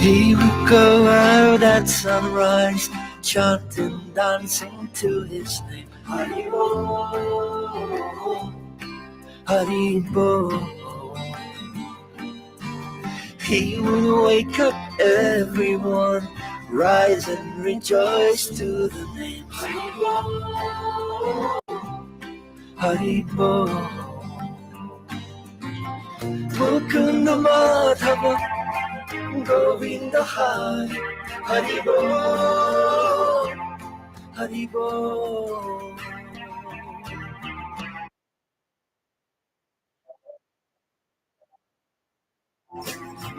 He would go out at sunrise, chanting, dancing to his name. Haribo, Haribo. He would wake up everyone, rise and rejoice to the name. Haribo, Haribo. Mukunda Madhava, Govinda Hari, Haribo, Haribo.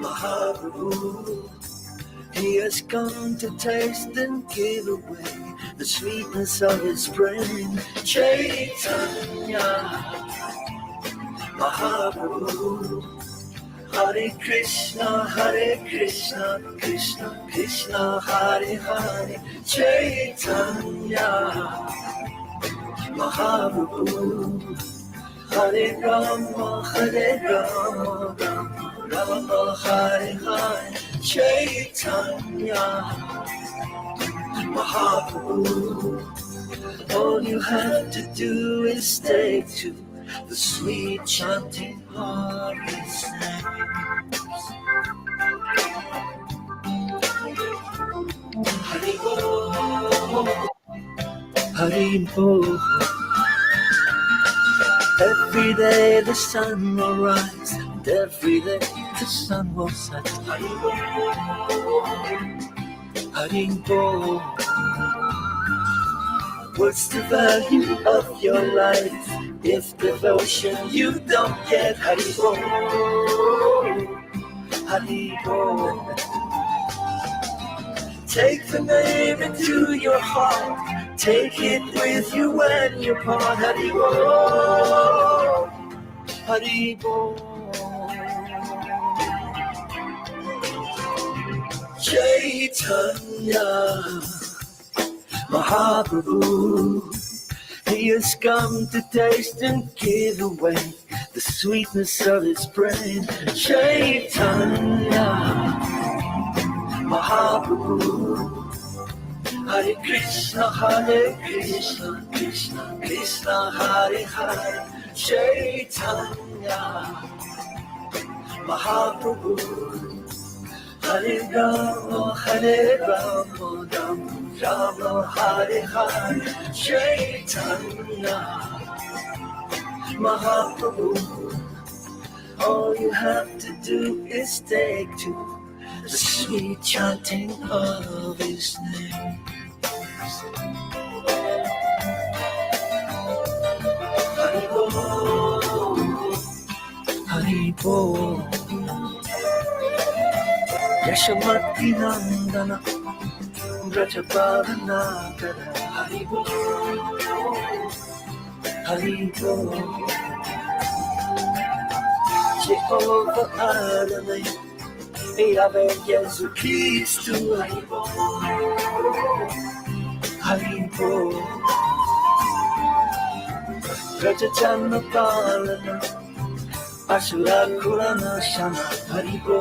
Mahaprabhu, he has come to taste and give away the sweetness of his brain. Chaitanya, Mahaprabhu. Hare Krishna, Krishna Krishna, Hare Hare. Chaitanya, Mahaprabhu. Hare Rama, Rama Hare Hare. Chaitanya, Mahaprabhu. All you have to do is take to the sweet chanting of his name. Haribo, Haribo. Every day the sun will rise, and every day the sun will set. Haribo, Haribo. What's the value of your life if devotion you don't get? Haribo, Haribo. Take the name into your heart, take it with you when you part. Haribo, Haribo. Chaitanya, Mahaprabhu, he has come to taste and give away the sweetness of his brain. Chaitanya, Mahaprabhu. Hare Krishna, Krishna Krishna, Hare Hare. Chaitanya, Mahaprabhu. Hare Rama, Rama Hare Hare. Chaitanya, Mahaprabhu. All you have to do is take to the sweet chanting of his name. Haribo, Haribo. Yashamati Nandana, Brajapalana, Haribo, Haribo. Jehovah Adonai, Yahweh Jesus Christ, Haribo, Haribo. Rajachana Palana, Asura Kurana Shana, Haribo,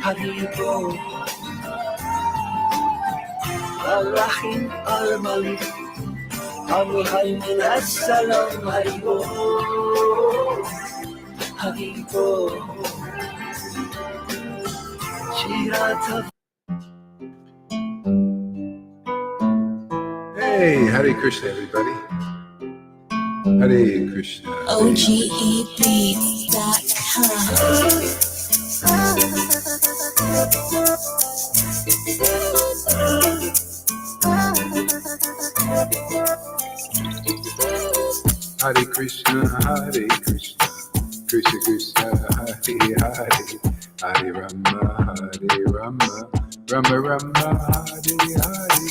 Haribo. Al-Rahim Al-Malik, Al-Muhaymin As-Salam, Haribo, Haribo. Shirata. Hey, Hare Krishna, everybody. Hare Krishna. OGEbeats.com. Hare Krishna, Hare Krishna, Krishna Krishna, Hare Hare, Hare Rama, Rama Rama, Hare Hare,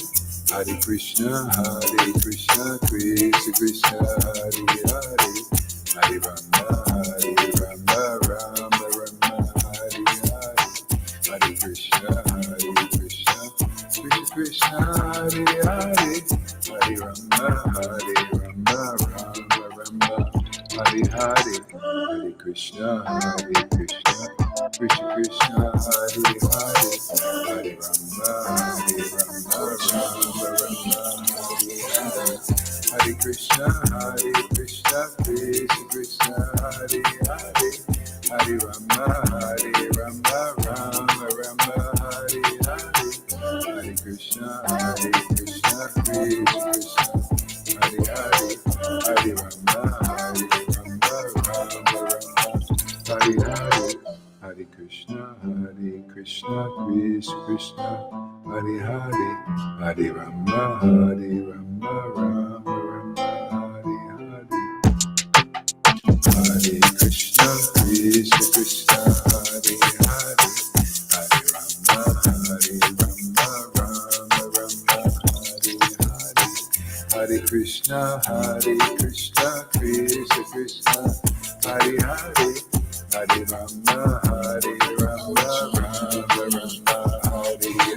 Hare Krishna, Krishna Krishna, Hare Hare, Hare Rama, Rama Rama, Hare Hare, Hare Krishna, Krishna Krishna, Hare Hare, Hare Rama, Rama Rama, Hare Hare, Hare Krishna, Krishna Krishna Krishna, Hare Hare, Hare Rama, Hare Rama, Rama Rama, Hare Hare. Hare Krishna, Krishna Krishna, Hare Hare, Hare Rama, Rama Rama, Hare Hare. Hare Krishna, Krishna Krishna, Hare Hare, Hare Rama, Rama Rama, Hare Hare. Hare Krishna, Krishna Krishna, Hare Hare, Hare Rama, Rama Rama, Hare Hare. Hare Krishna, Krishna, Hare Hare, Hare Rama, Rama Rama, Hare Hare. Hare Krishna, Krishna Krishna, Hare Hare, Hare Rama, Rama Rama, Hare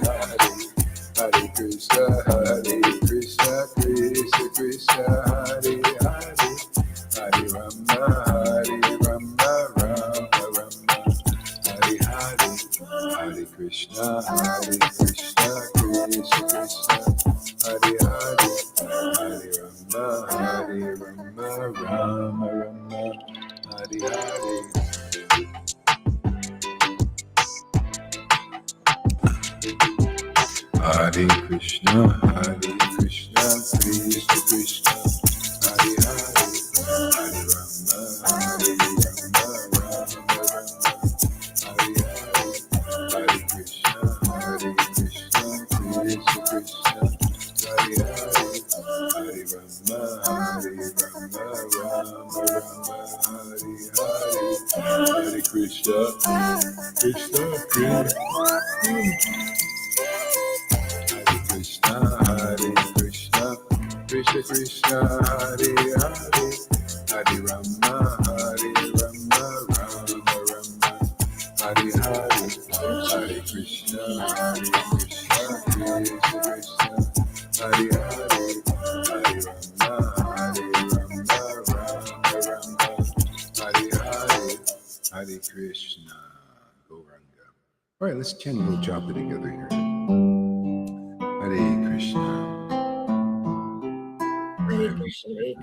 Hare. Hare Krishna, Krishna Krishna, Hare Hare, Hare Rama, Rama Rama, Hare Hare. Hare Krishna, Krishna Krishna, Hare Hare, Hare Rama, Rama Rama, Hare Hare. Hare Krishna, Krishna Krishna, Hare Hare, Hare Rama, Rama Rama, Hare Hare. Hare Krishna, Krishna Krishna, Hare Hare, Hare Rama, Rama Rama, Hare Hare. Hare Krishna, Krishna Krishna. Krishna, Krishna Krishna, Hare Hare, Hare Rama, Rama Rama, Hare Hare, Hare Krishna, Krishna Krishna, Hare Hare, Hare Rama, Rama Hare Hare, Hare Krishna, Gauranga. All right, let's chant a little japa together here. Hare Krishna. Hare Krishna, Hare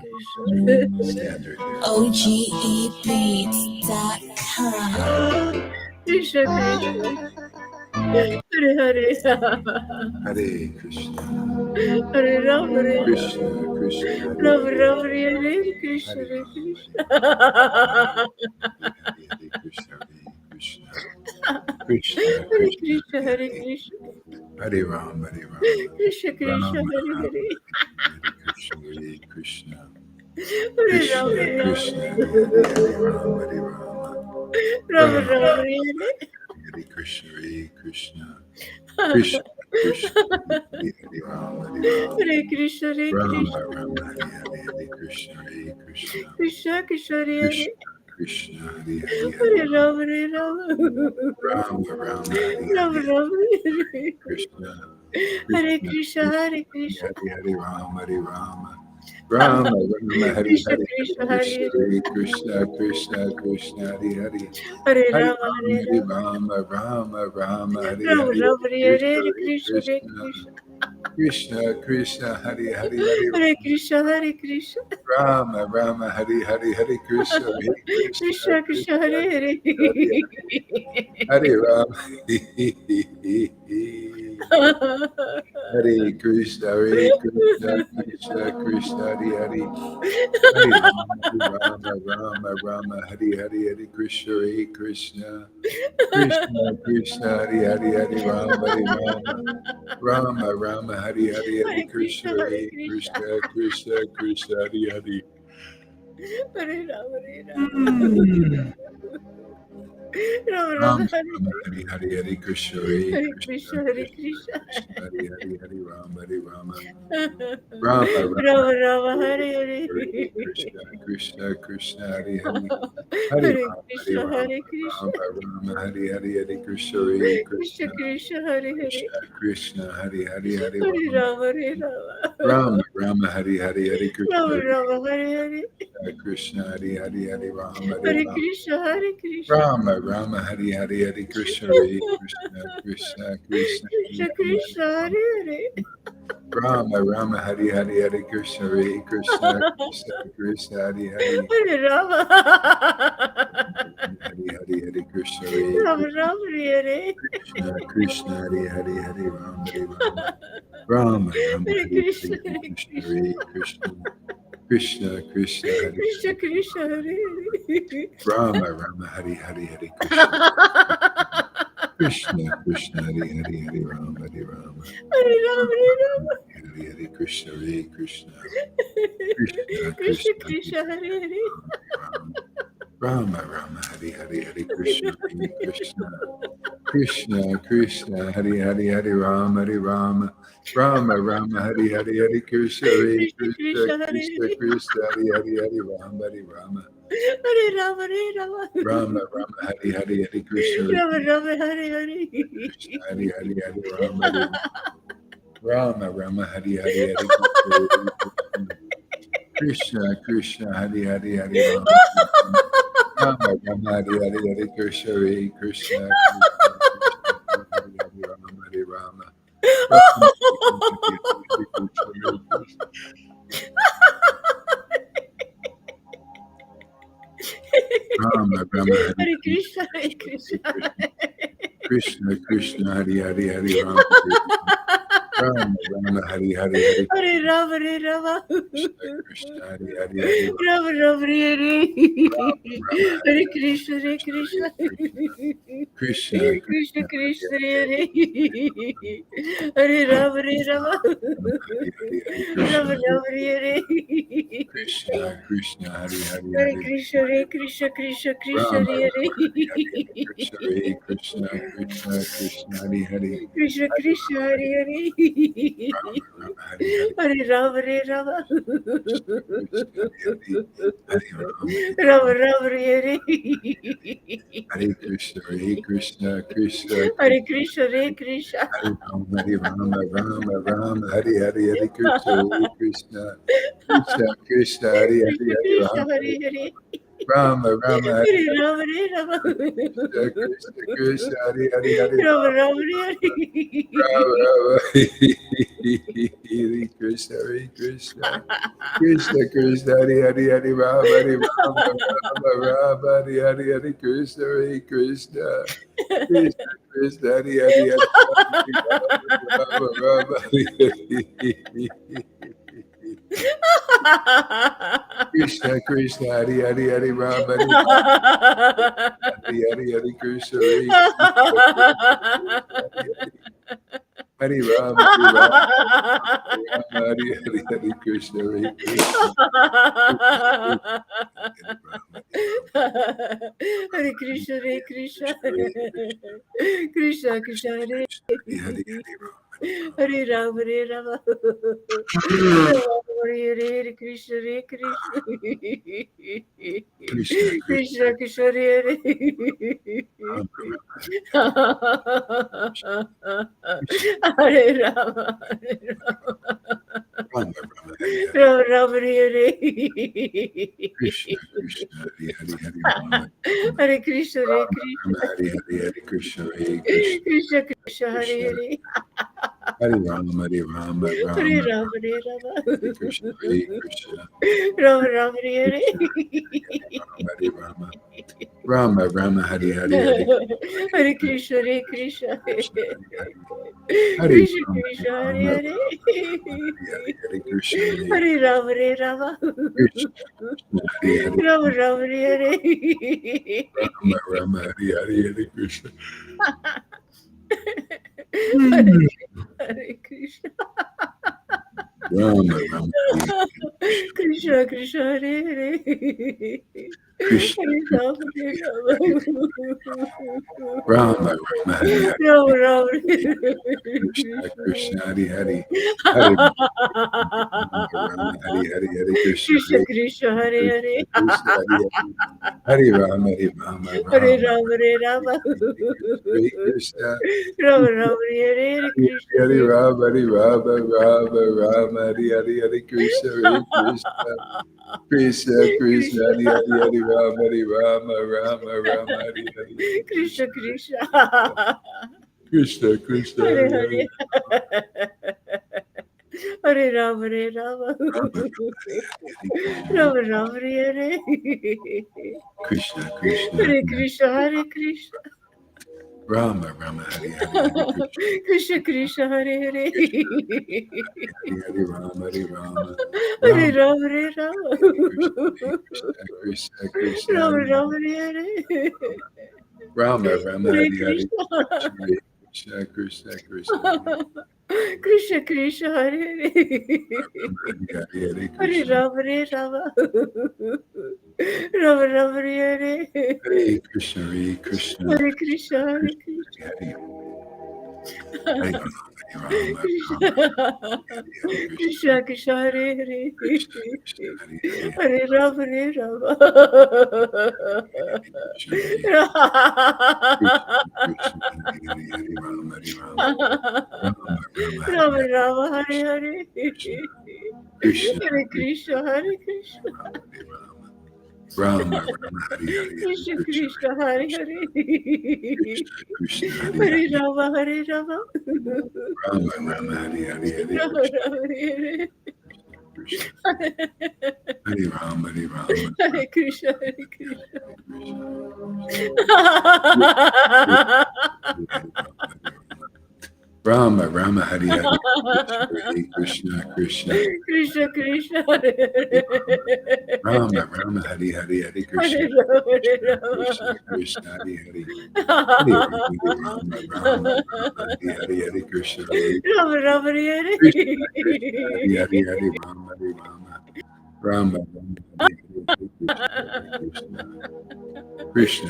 Krishna. Standard here. OGEbeats.com. Krishna Krishna. Hare Hare. Hare Krishna. Hare Ram, Hare Krishna Krishna. Ram, Ram, Hare Krishna, Hare Krishna. Hare Krishna, Krishna. Krishna Hare Krishna. Krishna, Hare Krishna. Hare Ram, Hare Ram. Krishna Krishna, Ram, Hare Hare. Hare Krishna, Hare Krishna. Hare Ram, Krishna, Hare Krishna, Hare Ram, Hare Ram. Ram, Ram, Hare Hare. Hare Krishna, Hare Krishna. Krishna, Krishna, Hare Ram, Hare Ram. Hare Krishna, Hare Ram, Krishna. Ram, Hare Krishna, Hare Krishna. Krishna Krishna, Hare Hare. Krishna, Hare Hare. Hare Ram, Hare Ram. Ram, Ram, Hare Ram, Hare. Ram, Hare Krishna, Hare Krishna, Hare Krishna. Hare Ram, Hare Rama. Rama, Rama, Hare Krishna Hare. Krishna, Hare Hare. Krishna, Krishna, Krishna, Hare Hare. Hare Hare Rama, Hare Rama, Rama, Rama, Hare Ram, Hare. Ram, Hare Hare. Krishna, Hare Krishna. Krishna, Krishna, Hare Hare, Hare Krishna, Hare Krishna. Rama, Rama, Hare Hare, Hare Krishna, Hare Krishna Krishna, Hare Hare. Hare Rama. Hare Krishna, Krishna, Krishna, Hare Hare. Hare Rama, Rama, Rama, Hare Hare, Hare Krishna, Krishna. Krishna, Krishna, Hare Hare, Hare Rama, Rama, Rama, Hare Hare, Hare Krishna, Krishna, Krishna, Krishna, Hare Hare. Hare Rama, Hare Rama. Ram, Ram, Rama, Hare Hare Hare, Hare Krishna, Hare Krishna, Hare Krishna. Hare Hare, Hare Rama, Hare Rama. Ram, Ram, Hare Hare. Hare Krishna, Krishna Krishna, Hare Hare, Hare Hare Rama, Hare Krishna, Rama, Hare Krishna, Rama Rama, Hare Hare, Hare Krishna, Hare Krishna Krishna, Krishna, Hare Hare, Krishna Krishna, Hare Hare, Hare Hare Rama, Rama, Hare Rama, Rama Rama, Hare Hare, Hare Krishna, Rama Hare Rama, Hare Hare, Krishna, Hare Hare, Hare Rama, Hare Hare Rama, Krishna, Hare Krishna, Rama Rama, Hare Hare, Hare Krishna, Hare Krishna, Krishna Krishna, Hare Krishna Hare, Hare Krishna, Rama, Hare Hare, Rama Rama, Hare Hare, Hare Krishna, Hare Krishna, Krishna Krishna, Hare Hare, Hare Rama, Hare Hare, Hare Krishna, Hare Rama Krishna, Rama, Hare Krishna Krishna, Hare Hare, Hare Rama, Hare Rama, Rama Rama, Hare Hare Hare, Krishna, Hare Hare Krishna, Krishna, Hare Krishna, Krishna Krishna, Hare Krishna Hare, Krishna, Hare Hare. Rama Rama, Hare Hare, Hare Krishna, Krishna Krishna, Hare Hare, Hare Rama, Hare Rama, Hare Rama, Hare Rama, Hare Hare, Krishna, Hare Krishna, Krishna Krishna Krishna, Krishna, Hare Hare. Rama Rama, Hare Hare, Hare Krishna, Hare Krishna, Krishna Krishna, Hare Hare, Hare Rama, Hare Rama, Rama Rama, Hare Hare, Hare Krishna, Hare Krishna Krishna, Krishna, Hare Krishna Hare. Krishna, Hare Hare, Hare Rama, Hare Rama, Hare Rama, Hare Rama. Rama Rama, Hare Hare, Hare Krishna, Hare Rama Rama, Hare Hare. Krishna, Hare Hare, Hare Rama, Hare Rama, Rama Hare Hare, Hare Krishna, Krishna Hare Hare, Hare Rama, Rama Rama, Hare Hare, Hare Krishna, Hare Krishna, Krishna Krishna, Hare Hare, Hare Rama, Hare Rama, Rama Rama, Hare Hare, Hare Krishna, Hare Krishna, Rama Rama, Hare Hare Hare, Krishna, Hare Hare Krishna. Krishna, Krishna Krishna, Hare Hare, Hare Rama, Hare Rama Rama, Hare Hare, Hare Hare Rama, Hare Rama. Krishna, Krishna Hare Hare, Hare Rama, Rama Rama, Hare Hare. Rama Hare Hare Hare, Krishna, Hare Hare Krishna. Krishna, Krishna Krishna Krishna, Hare Krishna, Hare, Hare Hare. Hare Rama, Hare Rama. Rama Hare Hare, Hare Rama Krishna, Rama, Hare Hare. Krishna Krishna, Hare Hare, Hare Hare Krishna, Hare Krishna, Krishna Krishna, Rama Hare Rama, Hare. Hare Hare, Hare Krishna, Hare Krishna, Krishna Krishna, Hare Hare, Krishna Hare Krishna, Rama, Hare Hare. Rama Rama, Hare Hare, Hare Rama, Hare Rama. Krishna Krishna, Hare Hare, Hare Rama, Hare Rama Rama, Rama, Hare Hare. Hare Krishna, Hare Krishna, Krishna Hare Krishna, Krishna, Hare Krishna. Hare Rama, Hare Rama, Rama Rama, Hare Hare, Hare Krishna, Hare Krishna, Krishna Krishna, Hare Hare, Krishna Hare Krishna, Rama, Hare Hare. Rama Rama, Hare Hare Rama, Hare Rama. Krishna Krishna, Krishna Hare Hare, Hare Rama Rama, Rama, Hare Hare. Rama Rama, Hare Krishna, Hare Krishna, Krishna Krishna, Hare Hare, Hare Rama, Hare Rama, Rama Rama, Hare Hare, Hare Krishna, Hare Krishna, Krishna Krishna, Hare Hare, Hare Rama, Rama, Hare Hare. Krishna Krishna, Hare Hare, Hare Rama, Hare Rama, Hare Hare, Hare Krishna, Hare Krishna, Hare Rama, Hare Rama, Hare Rama, Hare Hare, Hare Krishna, Hare Krishna, Krishna Krishna, Hare Rama, Hare Rama, Hare Krishna, Hare Krishna. Hare Krishna, Krishna Krishna, Krishna Hare Krishna, Hare Hare, Hare Rama, Hare Rama, Hare Rama. Hare Hare, Hare Krishna, Hare Krishna. Krishna Krishna, Krishna Krishna, Hare Hare. Rama Rama, Hare Hare Rama, Hare Rama. Rama Rama, Hare Hare, Rama Rama, Hare Hare. Krishna Krishna, Hare Hare, Hare Rama, Hare Krishna, Hare Rama Krishna. Rama, Hare Hare, Hare Krishna, Hare Krishna, Krishna Krishna, Hare Krishna, Hare. Hare Rama, Hare Rama, Hare Rama Rama, Hare Rama. Hare Krishna, Hare Krishna, Rama Rama, Hare Hare. Krishna, Hare Rama, Rama Rama, Hare Hare, Hare Hare Krishna, Hare Krishna. Krishna, Hare Krishna Rama, Krishna, Hare Hare Rama, Hare. Hare Hare, Krishna, Hare Hare Rama, Hare Rama. Krishna, Hare Hare, Rama Rama, Hare Hare. Rama Rama, Hare Hare, Hare Krishna. Hare Hare Krishna. Rama Rama, Hare Hare, Krishna Krishna, Hare Hare. Krishna, Rama, Rama, Rama, Hari, Hari, Rama, Rama, Krishna, Krishna, Hari, Hari, Hari, Rama, Hari, Hari, Hari, Krishna, Krishna, Hari, Krishna, Hare Krishna, Hare, Krishna, Hari, Hari, Hari, Rama, Hari, Rama, Hare Rama, Rama, Hare Hari, Rama, Hari, Krishna, Rama, Rama, Hare Hare, Hari, Krishna, Hari, Rama, Hari, Rama, Rama, Rama, Hari, Hari, Hari, Krishna, Hari, Krishna, Krishna, Krishna, Hari, Hari, Hari, Rama, Hari, Rama, Rama, Rama, Hari, Hari, Hari, Krishna, Krishna, Krishna, Krishna, Krishna, Hare Hari, Hari, Hare, Hare Rama, Hare Rama, Rama, Rama, Rama, Hare Hare, Krishna, Krishna, Hare Hari, Krishna, Hare Krishna, Rama, Rama, Hari, Hari, Hari, Krishna, Krishna, Krishna, Hare Hare, Hari, Hari, Rama, Hari, Rama, Hare Rama, Rama, Hare Rama, Krishna, Krishna, Krishna, Rama, Hari, Rama, Hare Hare, Rama, Rama, Hare Hari, Hari, Krishna, Krishna, Krishna, Krishna, Hari, Krishna, Krishna, Hare Hare, Rama, Hari, Hari, Hare Hare Krishna, Rama, Hare Rama, Rama, Rama, Hare Hare, Hare Krishna, Hare Krishna, Hare Krishna, Hare Krishna, Hari, Hari, Rama, Hari, Rama, Krishna, Rama, Hari, Hare Krishna, Krishna, Krishna, Hare Hare, Krishna, Krishna, Hari, Hari, Hare Rama, Hare Rama, Krishna, Hare Krishna, Krishna, Hari, Hari, Hari, Rama, Hari, Rama, Rama, Rama, Hari, Rama, Hari, Rama, Hare Hare, Krishna, Krishna, Hare Krishna, Hare Krishna, Rama, Rama, Hari, Hari, Hari, Krishna, Krishna, Krishna, Hare Hare, Krishna, Krishna, Hari, Hare Hari, Rama, Hare Rama, Rama, Rama, Hari, Hari, Hari, Rama, Krishna, Rama, Hare Krishna, Hare, Hari, Rama, Hari, Rama, Hare Krishna, Hare Krishna. Rama, Rama, Hari, Hari, Krishna, Krishna, Krishna, Krishna, Hare Hare, Rama, Rama, Hari, Hari, Hari, Krishna, Hare Rama, Hare Krishna, Rama. Krishna, Hari, Hari, Hari, Rama, Rama, Rama, Hari, Hari, Hari, Krishna, Hari, Rama, Rama, Hare Krishna, Krishna, Hari, Hari, Hari, Rama, Hari, Rama, Rama, Rama, Hari, Hari, Hari, Krishna, Krishna, Krishna,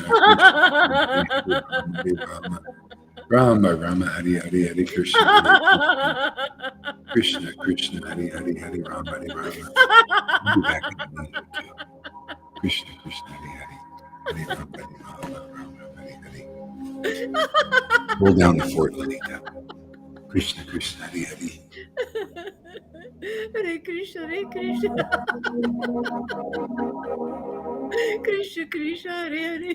Hari, Rama, Rama, Rama, Hari, Hari, Hari, Krishna, Hari, Krishna, Krishna, Hari, Hari, Hari, Rama, Hari, Rama. I'll be back in a minute too. Krishna, Krishna, Hari, Hari, Hari, Rama, Hari, Rama, Rama, Hari, Hari. Hold down the fort, Lalita. Krishna, Krishna, Hari, Hari. Hare Krishna, Hare Krishna. Krishna, Krishna, Hare Hare.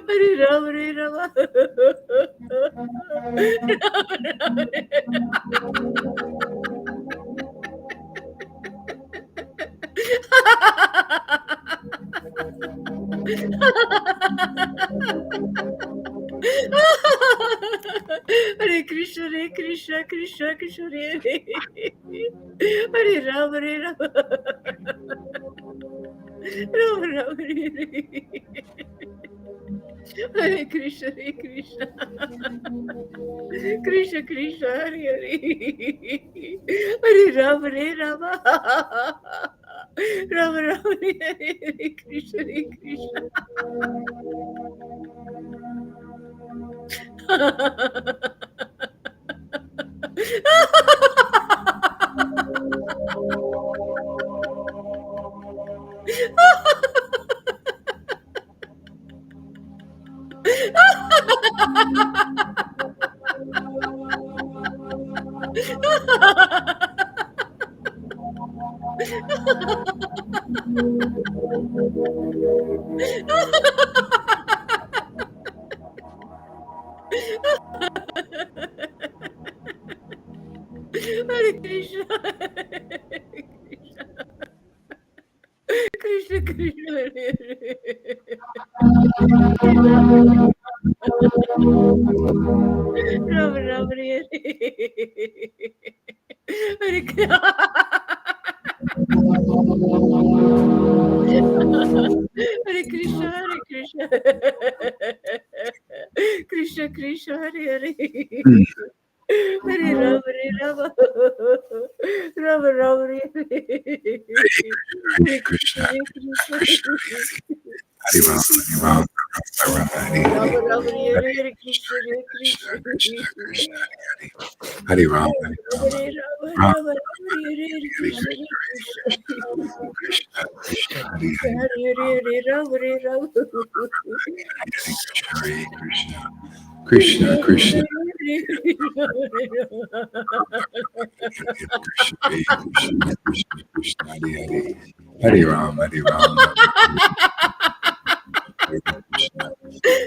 Hare Rama, Hare Rama. Rama, Rama, Hare Hare Krishna, Hare Krishna, Krishna Krishna, Hare Hare. Hare Rama, Hare Rama. Rama, Rama, Hare Hare. Hare Krishna, Hare Krishna. Krishna, Krishna, Hare Hare. Hare Rama, Hare Rama. Rama, Rama, Hare Hare. Hare Krishna, Hare Krishna. Hare Krishna. Krishna, Krishna, Hare Hare. Rama, Rama, Hare Hare. Hare Krishna. Hare Krishna, Hare Krishna. Krishna, Krishna, Hare Hare. Hare Rama, Hare Rama. Rama, Rama, Hare Hare Krishna, Krishna, Hare Ram, Hare Ram, Ram, Hare Hare, Hare Krishna, Krishna, Krishna, Krishna, Hare Ram, Hare Ram, Ram, Hare Krishna, Krishna, Krishna, Hare Hare, Hare Krishna, Krishna, Krishna, Krishna, Krishna, Krishna, Hare Hare, Hare Ram, Hare Ram, Hare Krishna,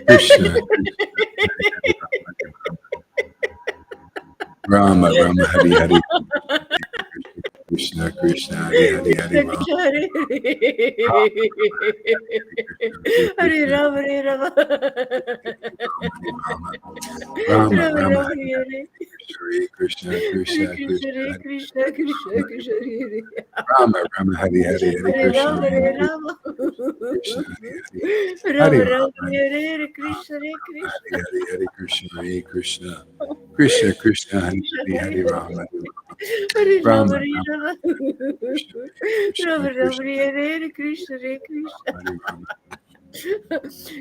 Krishna, Rama, Rama, Hare Hare, Krishna, Krishna, Hare Hare, Hare Ram, Hare Rama, Hare Rama. Rama, Rama, Rama, Rama, Hare Hare Krishna, Hare Krishna, Krishna, Hare Krishna, Krishna, Krishna Krishna, Hare Rama, Rama, Hare Hare, Hare Hare Krishna, Rama, Hare Hare Rama. Krishna, Hare Rama, Hare, Hare Rama, Rama, Hare Hare Krishna, Hare Krishna. Hare Hare, Hare Krishna, Hare Krishna, Krishna, Krishna, Hare Hare, Hare Rama, Hare Rama, Rama, Rama, Hare Rama. Krishna, Hare Rama, Krishna, Rama, Krishna, Hare Hare Krishna, Hare Krishna. Hare Rama,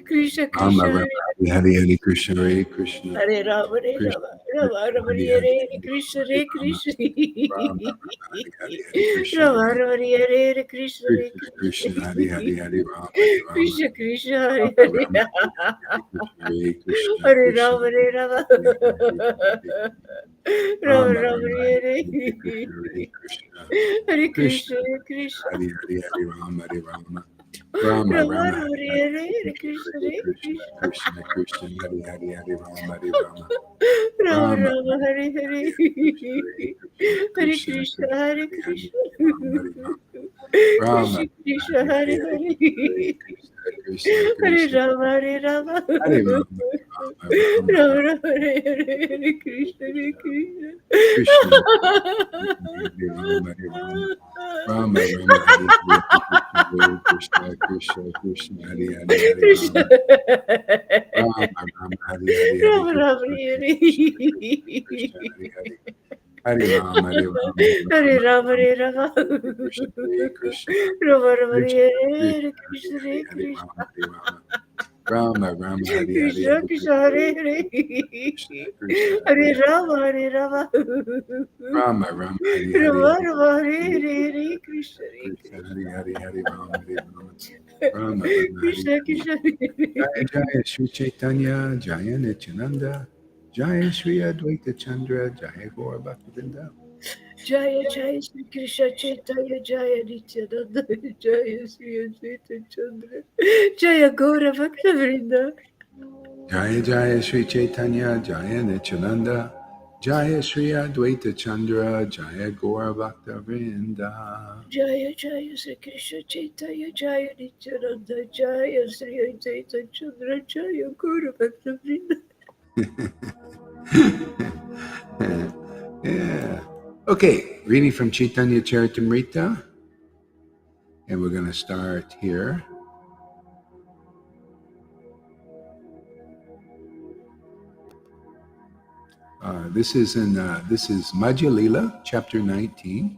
Krishna, Rama, Krishna, Rama, Hare Hare, Hare Krishna, Hare Krishna, Hare Rama, Hare Krishna, Rama. Rama, Krishna, Rama, Hare Hare Hare, Hare Hare Krishna, Rama, Hare Krishna. Rama, Rama, Hare Hare, Krishna, Rama, Hare Rama, Hare Hare Krishna, Hare Krishna, Krishna. Krishna, Hare Hare, Hare Rama, Hare Rama, Krishna, Krishna, Hare Rama, Hare. Rama, Hare Hare, Krishna, Hare Krishna, Rama, Hare Rama. Hare Hare, Rama, Rama, Rama, Rama, Hare Hare Hare, Hare. Krishna, Hare Krishna, Krishna, Hare Krishna. Hare Hare, Hare Rama, Hare Rama, Rama, Rama, Rama, Rama, Hare Hare, Hare Hare Krishna, Hare Hare Krishna, Krishna. Krishna, Krishna, Hare Hare, Hare Rama, Hare Rama, Rama, Rama, Rama, Hare Hare. Krishna, Hare Krishna, Krishna, Krishna, Hare Hare Hare, Krishna. Rama, Hare Rama, Rama, Krishna, Krishna, Hare Hare Hare, Hare. Krishna, Krishna, Hare Krishna, Rama, Hare Rama. Hare Rama, Hare Rama, Rama, Rama, Hare Hare. Hare Krishna, Hare Krishna. Krishna, Hare Rama, Hare Rama, Rama, Rama, Hare Hare, Hare Krishna, Krishna, Krishna, Hare Hare, Hare Krishna. Rama, Rama, Rama, Hare Hare, Hare Rama, Rama, Krishna, Hare. Krishna, Krishna, Hare Hare, Hare Rama, Hare Rama, Hare Rama, Rama, Rama, Hare Rama. Hare Krishna, Hare Krishna, Rama, Rama, Krishna, Hare Krishna, Hare. Hare Krishna, Hare Hare, Hare Krishna. Rama, Hare Rama, Rama, Rama, Hare Hare, Krishna, Hare Krishna, Krishna, Hare Hare. Krishna, Krishna, Hare Hare Hare, Rama, Hare Rama. Rama, Rama, Hare Hare, Rama, Hare Rama, Hare Krishna, Hare. Hare Krishna, Hare Krishna, Krishna. Hare Hare, Hare Rama, Hare Rama, Rama, Rama, Hare Krishna, Hare. Krishna. Jaya Jaya Sri Chaitanya, Jaya Nityananda, Jaya Sri Advaita Chandra, Jaya Gaura Bhaktivinda. Jaya Jaya Sri Krishna Chaitanya Jaya Nityananda Jaya Sri Advaita Chandra Jaya Gaura Bhakta Vrinda Jaya Jaya Sri Chaitanya, Jaya Nityananda, Jaya Sri Advaita Chandra, Jaya Gaura Bhaktivinda. Jaya Jaya Sri Krishna Chaitanya Jaya Nityananda Jaya Sri Advaita Chandra Jaya Gaura Bhakta Vrinda. Yeah. Okay, reading from Chaitanya Charitamrita, and we're going to start here. This is Madhya Lila, chapter 19.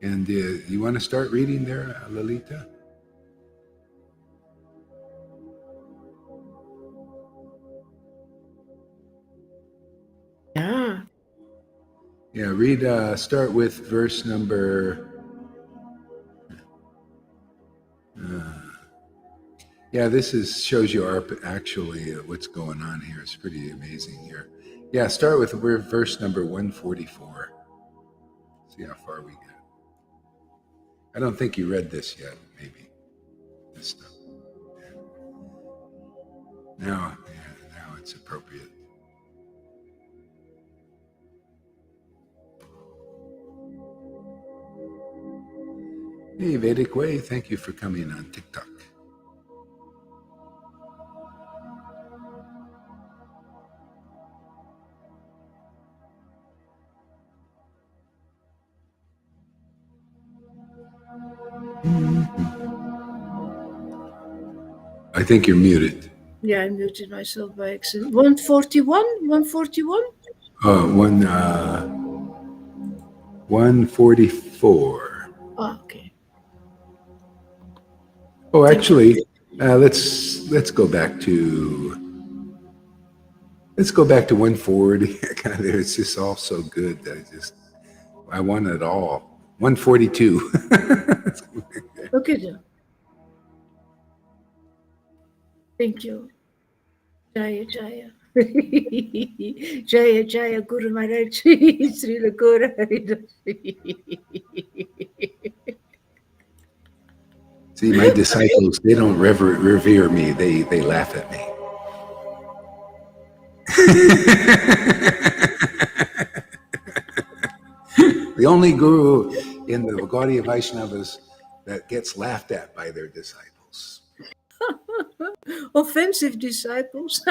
And you want to start reading there, Lalita? Yeah. Yeah, read, start with verse number. Yeah, this is shows you our actually what's going on here. It's pretty amazing here. Yeah, start with verse number 144. See how far we get. I don't think you read this yet, maybe. This stuff. Now it's appropriate. Hey, Vedic Way, thank you for coming on TikTok. I think you're muted. Yeah, I muted myself by accident. 141? 141? One 144. Oh, okay. Oh, Thank you. actually, let's go back to 140. God, it's just all so good that I want it all. 142. Okay, then. Thank you. Jaya Jaya. Jaya Jaya Guru Maharaj. Srila Gora Haridas. See, my disciples, they don't revere me. They laugh at me. The only guru in the Gaudiya Vaishnavas that gets laughed at by their disciples. Offensive disciples.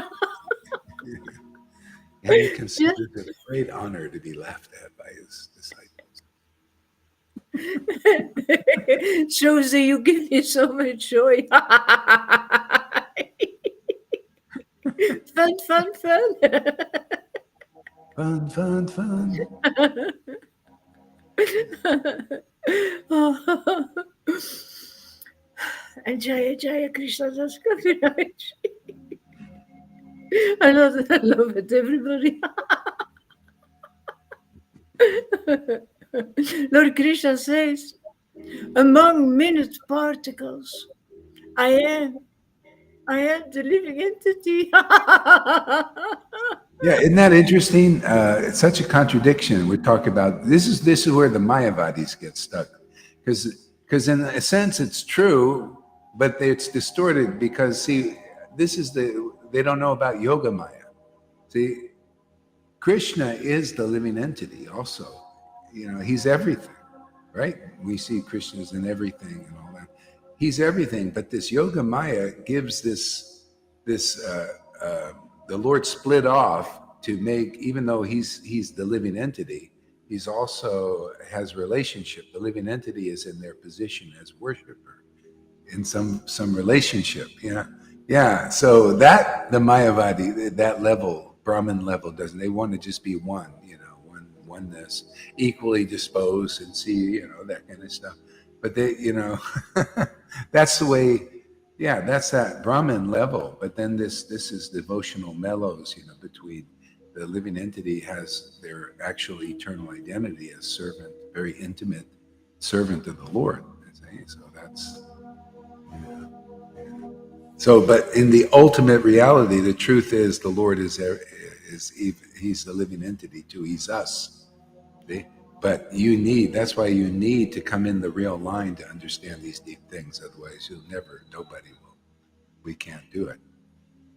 And he Yeah. considers it a great honor to be laughed at by his disciples. Shows that you give me so much joy. Fun, fun, fun. Fun, fun, fun. And Jaya Jaya Krishna Das Kaviraj. I love it, everybody. Lord Krishna says, among minute particles, I am the living entity. Yeah, isn't that interesting? It's such a contradiction. We're talking about this is where the Mayavadis get stuck, because in a sense it's true, but it's distorted because see, they don't know about Yoga Maya. See, Krishna is the living entity. Also, he's everything, right? We see Krishna's in everything and all that. He's everything, but this Yoga Maya gives this. The Lord split off to make, even though he's the living entity, he's also has relationship. The living entity is in their position as worshiper in some relationship. Yeah. So that the Mayavadi, that level, Brahman level, doesn't. They want to just be one. Oneness, equally disposed, and see that kind of stuff. But they, that's the way. Yeah, that's that Brahman level. But then this is devotional mellows, between the living entity has their actual eternal identity as servant, very intimate servant of the Lord. So that's so. But in the ultimate reality, the truth is the Lord is he's the living entity too. He's us. See? But that's why you need to come in the real line to understand these deep things. Otherwise, nobody will. We can't do it.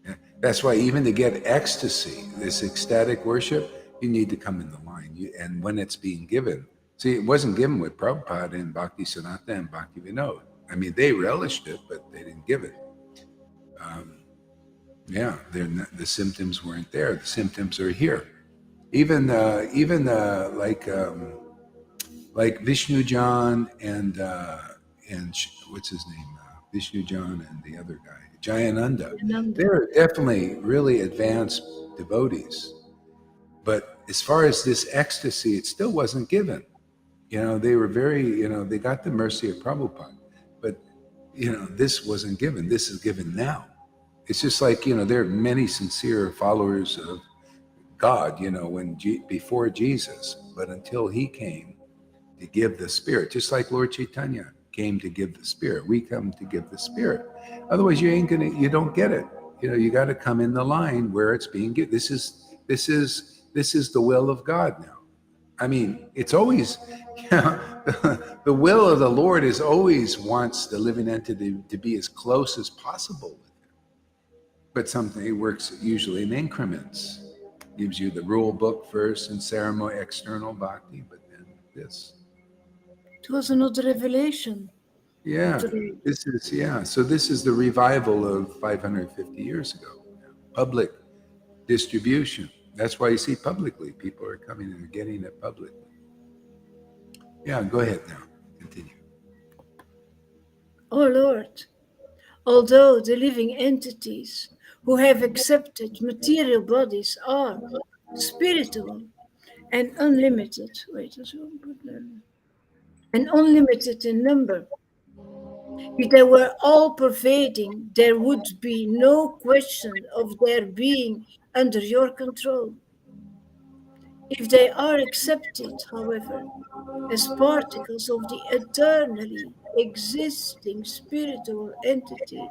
Yeah. That's why even to get ecstasy, this ecstatic worship, you need to come in the line. And when it's being given, see, it wasn't given with Prabhupada and Bhakti Siddhanta and Bhakti Vinod. I mean, they relished it, but they didn't give it. Yeah, the symptoms weren't there. The symptoms are here. Even like Vishnu John and what's his name? Vishnu John and the other guy, Jayananda. They're definitely really advanced devotees. But as far as this ecstasy, it still wasn't given. They were very, they got the mercy of Prabhupada. But, this wasn't given. This is given now. It's just like, there are many sincere followers of God, before Jesus. But until he came, to give the Spirit, just like Lord Caitanya came to give the Spirit. We come to give the Spirit. Otherwise, you don't get it. You got to come in the line where it's being given. This is the will of God now. I mean, it's always, the will of the Lord is always wants the living entity to be as close as possible with him. But something it works usually in increments. Gives you the rule book first and ceremony, external bhakti, but then this. It was another revelation. Yeah, So this is the revival of 550 years ago. Public distribution. That's why you see publicly people are coming and getting it publicly. Yeah, go ahead now. Continue. Oh Lord, although the living entities who have accepted material bodies are spiritual, and unlimited. And unlimited in number. If they were all pervading, there would be no question of their being under your control. If they are accepted, however, as particles of the eternally existing spiritual entity.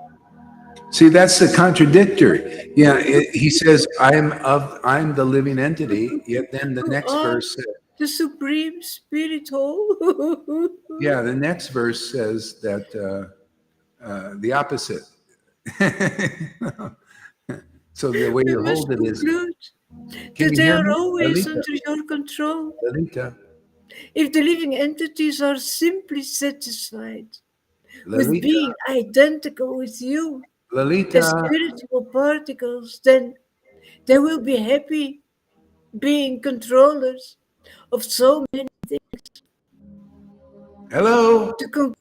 See, that's the contradictory. Yeah, he says, I'm the living entity." Yet then the Who next are verse says, the supreme spiritual. yeah, the next verse says that the opposite. So the way We you must hold it is, conclude can that you they hear are me? always Lalita, under your control. Lalita, If the living entities are simply satisfied with Lalita, being identical with you as Lalita. spiritual particles, then they will be happy being controllers of so many things. Hello, To conclude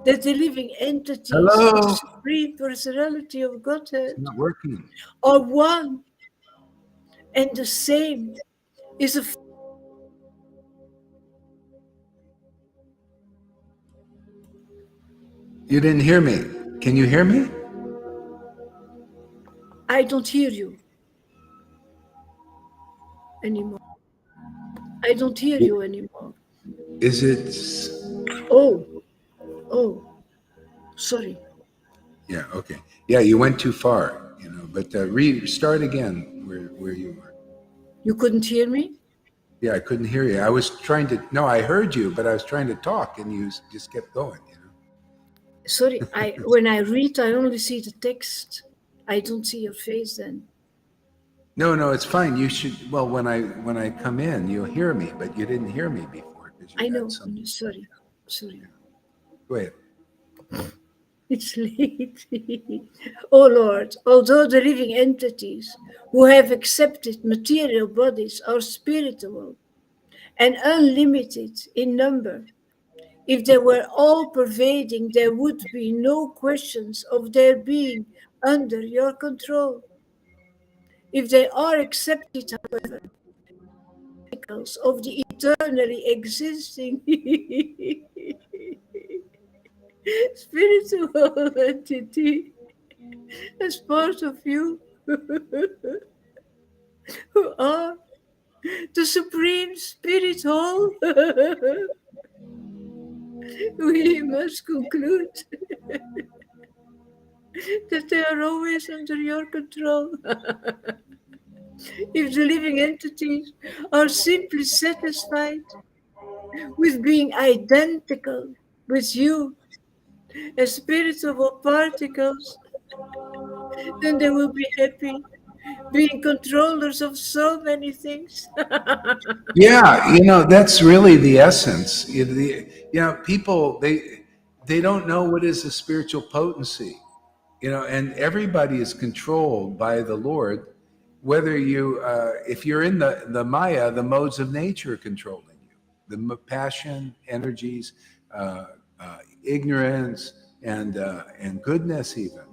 that the living entities of the hello. Supreme Personality of It's Godhead not working. are one and the same is a. You didn't hear me. Can you hear me? I don't hear you anymore. I don't hear you anymore. Is it? Oh, oh, sorry. Yeah. Okay. Yeah, you went too far. But start again where you were. You couldn't hear me? Yeah, I couldn't hear you. I was trying to. No, I heard you, but I was trying to talk, and you just kept going. Sorry, when I read, I only see the text. I don't see your face then. No, no, it's fine. You should. Well, when I come in, you'll hear me, but you didn't hear me before because you I had know. some. Sorry. Sorry. Yeah. Go ahead. It's late. Oh Lord, although the living entities who have accepted material bodies are spiritual and unlimited in number, if they were all pervading, there would be no questions of their being under your control. If they are accepted, however, particles of the eternally existing spiritual entity as part of you, who are the supreme spirit whole, we must conclude that they are always under your control. If the living entities are simply satisfied with being identical with you as spiritual particles, then they will be happy being controllers of so many things. Yeah, that's really the essence. People they don't know what is a spiritual potency. And everybody is controlled by the Lord. Whether if you're in the Maya, the modes of nature are controlling you, passion, energies, ignorance, and goodness even.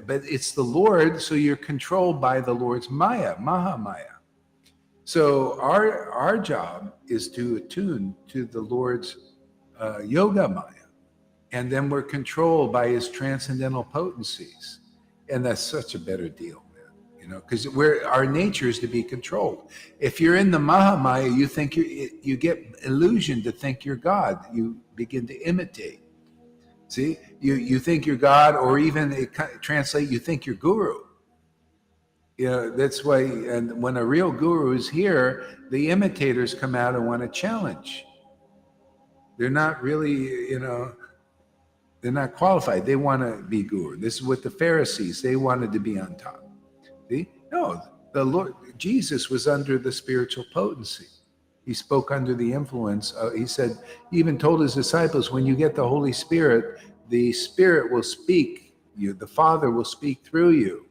But it's the Lord, so you're controlled by the Lord's Maya, Mahamaya. So our job is to attune to the Lord's Yoga Maya, and then we're controlled by His transcendental potencies, and that's such a better deal, man. Because our nature is to be controlled. If you're in the Mahamaya, you think you get illusion to think you're God. You begin to imitate. See, you think you're God, or even translate, you think you're Guru. That's why, and when a real guru is here, the imitators come out and want to challenge. They're not really, they're not qualified. They want to be guru. This is what the Pharisees, they wanted to be on top. See? No, the Lord Jesus was under the spiritual potency. He spoke under the influence. He said, he even told his disciples, when you get the Holy Spirit, the Spirit will speak you. The Father will speak through you.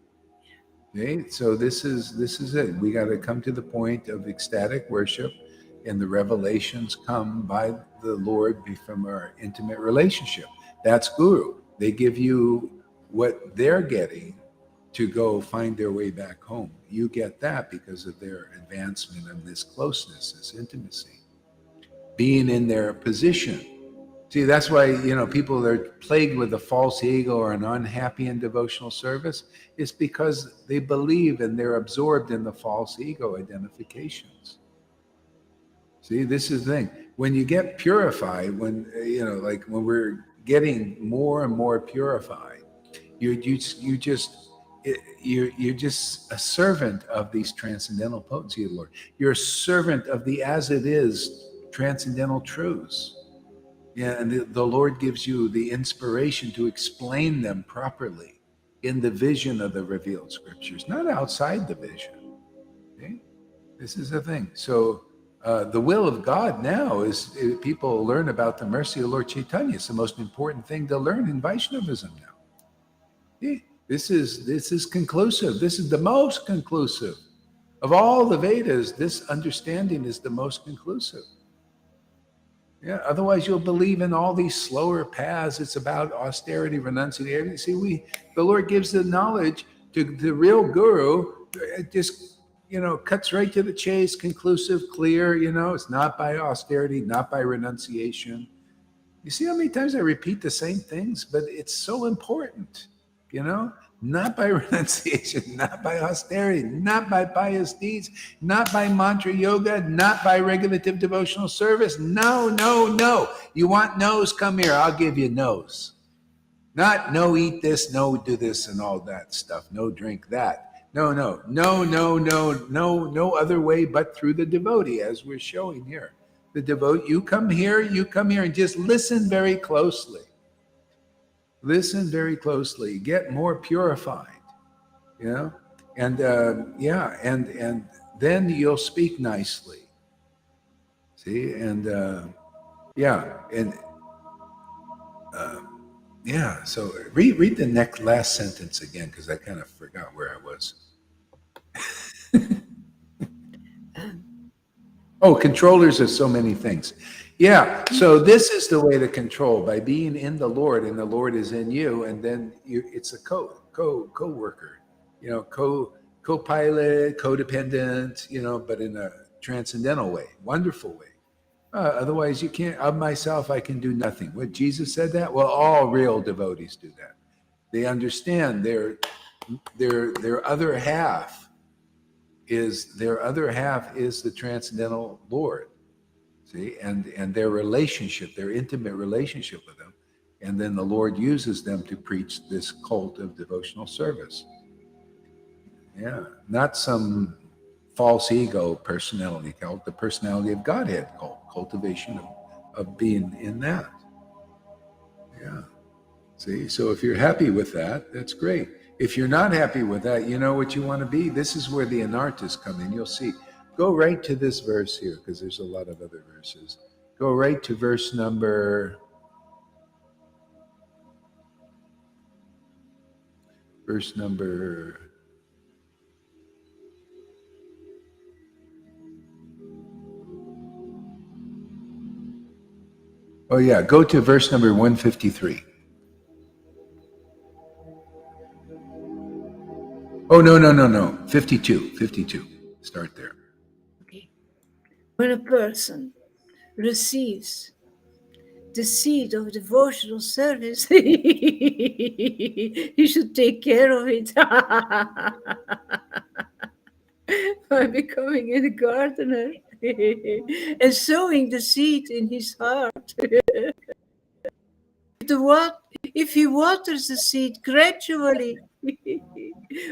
Okay, so this is it. We got to come to the point of ecstatic worship, and the revelations come by the Lord from our intimate relationship. That's guru. They give you what they're getting to go find their way back home. You get that because of their advancement and this closeness, this intimacy, being in their position. See, that's why, people that are plagued with a false ego or an unhappy in devotional service is because they believe and they're absorbed in the false ego identifications. See, this is the thing. When you get purified, like when we're getting more and more purified, you're just a servant of these transcendental potency of the Lord. You're a servant of the as it is transcendental truths. Yeah, and the Lord gives you the inspiration to explain them properly in the vision of the revealed scriptures, not outside the vision. Okay? This is the thing. So the will of God now is people learn about the mercy of Lord Caitanya. It's the most important thing to learn in Vaishnavism now. Okay? This is conclusive. This is the most conclusive. Of all the Vedas, this understanding is the most conclusive. Yeah, otherwise you'll believe in all these slower paths. It's about austerity, renunciation. See, the Lord gives the knowledge to the real guru. It just, cuts right to the chase, conclusive, clear. It's not by austerity, not by renunciation. You see how many times I repeat the same things, but it's so important, not by renunciation, not by austerity, not by pious deeds, not by mantra yoga, not by regulative devotional service. No, no, no. You want no's? Come here. I'll give you no's. Not no, eat this, no, do this, and all that stuff. No, drink that. No, no, no, no, no, no, no other way but through the devotee, as we're showing here. The devotee, you come here, and just listen very closely. Listen very closly. Get more purified, and and then you'll speak nicely. See, and So read the last sentence again, because I kind of forgot where I was. Oh, controllers of so many things. Yeah, so this is the way to control, by being in the Lord, and the Lord is in you, and then it's a co-worker, co-pilot, codependent, but in a transcendental way, wonderful way. Otherwise, you can't. Of myself, I can do nothing. What Jesus said that? Well, all real devotees do that. They understand their other half is the transcendental Lord. See, and their relationship, their intimate relationship with Him, and then the Lord uses them to preach this cult of devotional service. Yeah, not some false ego personality cult, the personality of Godhead cult, cultivation of being in that. Yeah. See, so if you're happy with that, that's great. If you're not happy with that, you know what you want to be. This is where the anartas come in. You'll see. Go right to this verse here, because there's a lot of other verses. Go right to verse number 153. Oh, no. 52. Start there. Okay. When a person receives the seed of devotional service, he should take care of it by becoming a gardener and sowing the seed in his heart. If he waters the seed gradually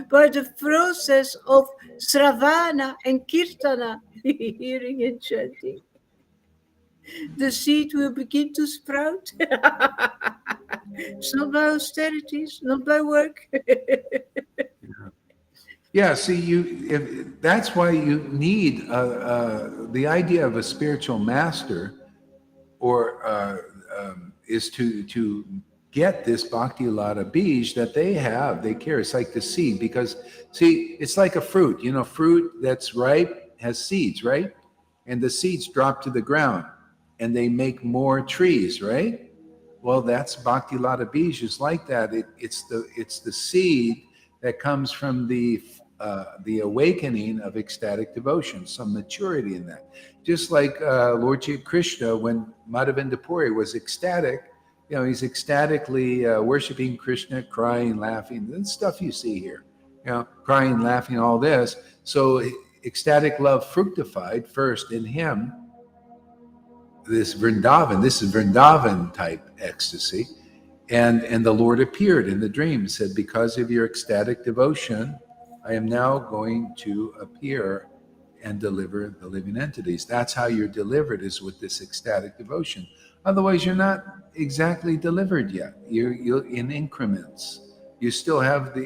by the process of sravana and kirtana, hearing and chanting, the seed will begin to sprout. It's not by austerities, not by work. Yeah, see, that's why you need the idea of a spiritual master, or is to get this bhakti lata bij that they have, they carry. It's like the seed, because see, it's like a fruit. Fruit that's ripe has seeds, right? And the seeds drop to the ground, and they make more trees, right? Well, that's bhakti lata bij is like that. It's the seed that comes from the awakening of ecstatic devotion, some maturity in that. Just like Lord Krishna, when Madhavendra Puri was ecstatic, he's ecstatically worshiping Krishna, crying, laughing, the stuff you see here, crying, laughing, all this. So ecstatic love fructified first in him. This is Vrindavan type ecstasy. And the Lord appeared in the dream and said, because of your ecstatic devotion, I am now going to appear and deliver the living entities. That's how you're delivered, is with this ecstatic devotion. Otherwise, you're not exactly delivered yet. You're in increments. You still have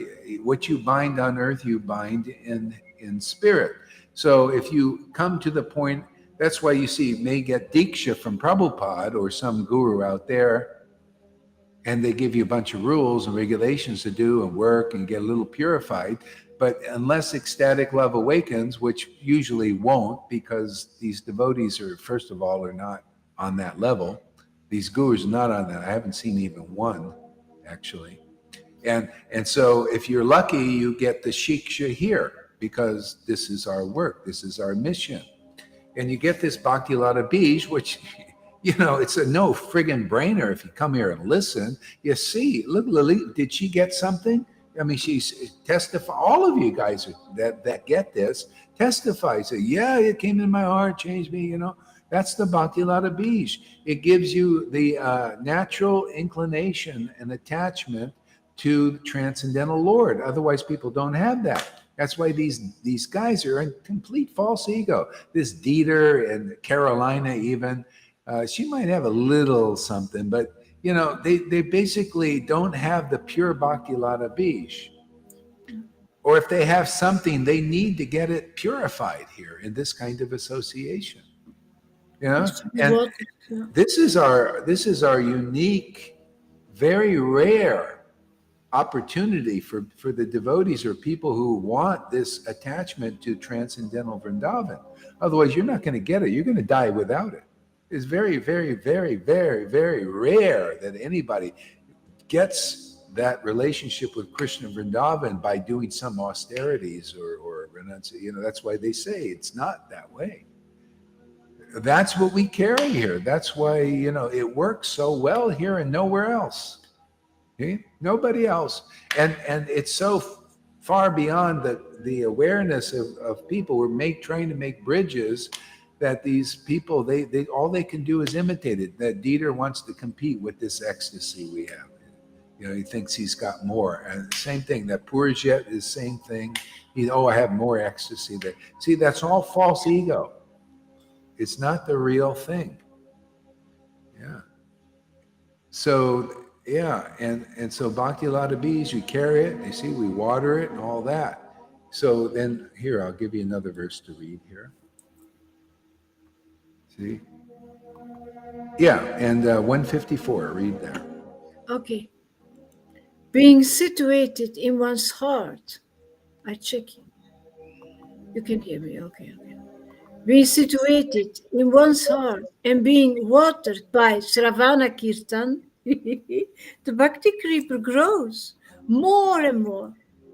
what you bind on earth, you bind in spirit. So if you come to the point, that's why you see, you may get Diksha from Prabhupada or some guru out there, and they give you a bunch of rules and regulations to do and work and get a little purified. But unless ecstatic love awakens, which usually won't, because these devotees are, first of all, are not on that level. These gurus are not on that. I haven't seen even one, actually. And so if you're lucky, you get the shiksha here, because this is our work, this is our mission. And you get this Bhakti Lata Bij, which, it's a no friggin' brainer if you come here and listen. You see, look, Lily, did she get something? I mean, she's testify. All of you guys that get this testify. Say, yeah, it came in my heart, changed me. That's the Bhakti Lata Bij. It gives you the natural inclination and attachment to the transcendental Lord. Otherwise, people don't have that. That's why these guys are in complete false ego. This Dieter and Carolina, even, she might have a little something, but they basically don't have the pure Bhakti Lata Bij. Or if they have something, they need to get it purified here in this kind of association. And this is our unique, very rare opportunity for the devotees or people who want this attachment to transcendental Vrindavan. Otherwise, you're not going to get it. You're going to die without it. It's very, very, very, very, very rare that anybody gets that relationship with Krishna Vrindavan by doing some austerities or renunciation. That's why they say it's not that way. That's what we carry here. That's why, it works so well here and nowhere else. Okay? Nobody else. And it's so far beyond the awareness of people. We're trying to make bridges that these people, they all they can do is imitate it. That Dieter wants to compete with this ecstasy we have. He thinks he's got more. And same thing, that Purjet is the same thing. I have more ecstasy there. See, that's all false ego. It's not the real thing. Yeah. So, yeah, and so Bhakti Lata Bij, we carry it, you see, we water it and all that. So then, here, I'll give you another verse to read here. See? Yeah, and 154, read there. Okay. Being situated in one's heart. I'm checking. You can hear me, okay. Being situated in one's heart and being watered by Sravana Kirtan, the Bhakti creeper grows more and more.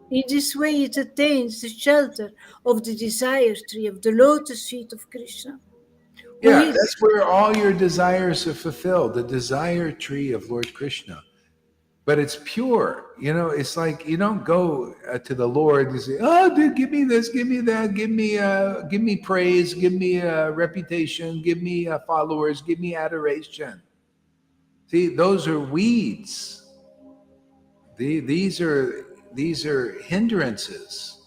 In this way, it attains the shelter of the desire tree of the lotus feet of Krishna. Yeah, that's where all your desires are fulfilled, the desire tree of Lord Krishna. But it's pure. It's like you don't go to the Lord and say, "Oh, dude, give me this, give me that, give me praise, give me reputation, give me followers, give me adoration." See, those are weeds. These are hindrances.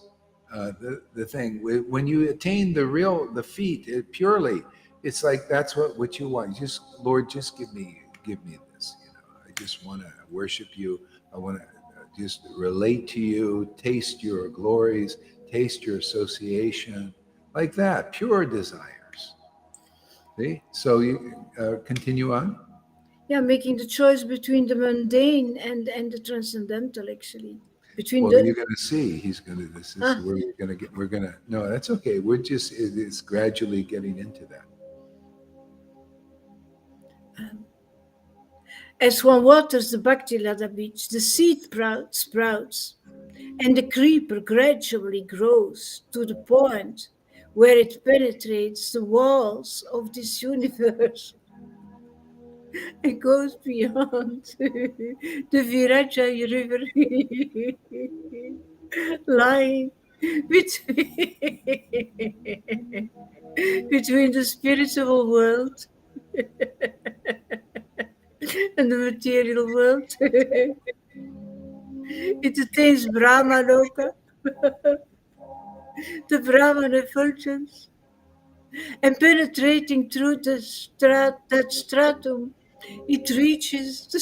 The thing when you attain the feet purely, it's like that's what you want. Lord, just give me this. I just want to worship you. I want to just relate to you, taste your glories, taste your association, like that. Pure desires. See, so you continue on. Yeah, making the choice between the mundane and the transcendental, actually. You're going to see. He's going to. This is where we're going to get. We're going to. No, that's okay. It's gradually getting into that. As one waters the Bhakti Lata Bij, the seed sprouts, and the creeper gradually grows to the point where it penetrates the walls of this universe and goes beyond the Viraja River, lying between, between the spiritual world and the material world. It attains Brahma Loka, the Brahman effulgence, and penetrating through that stratum, it reaches the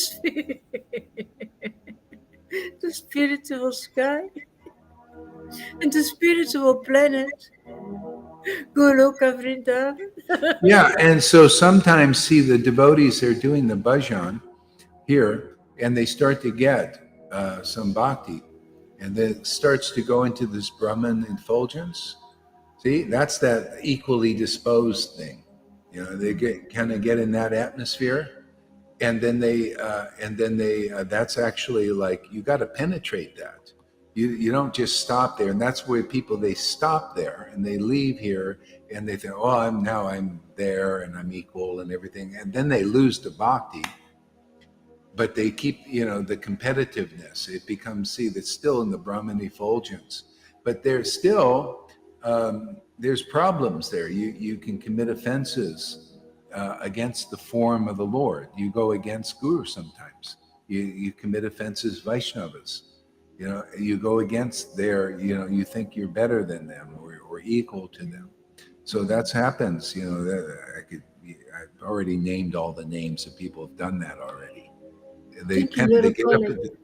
spiritual sky and the spiritual planet, Goloka Vrindavan. Yeah, and so sometimes see the devotees, they're doing the bhajan here, and they start to get some bhakti, and then it starts to go into this Brahman effulgence. See, that's that equally disposed thing. You know, they get kind of get in that atmosphere, and then they that's actually like you got to penetrate that. You don't just stop there, and that's where people they stop there and they leave here and they think, oh, I'm there and I'm equal and everything, and then they lose the bhakti, but they keep, you know, the competitiveness. It becomes, see, that's still in the Brahman effulgence, but there's still there's problems there. You can commit offenses against the form of the Lord. You go against Guru sometimes. You commit offenses Vaishnavas. You know, you go against their, you know, you think you're better than them or equal to them. So that's happens. You know, I've already named all the names of people who've done that already. Think you're They a get up colleague. at the,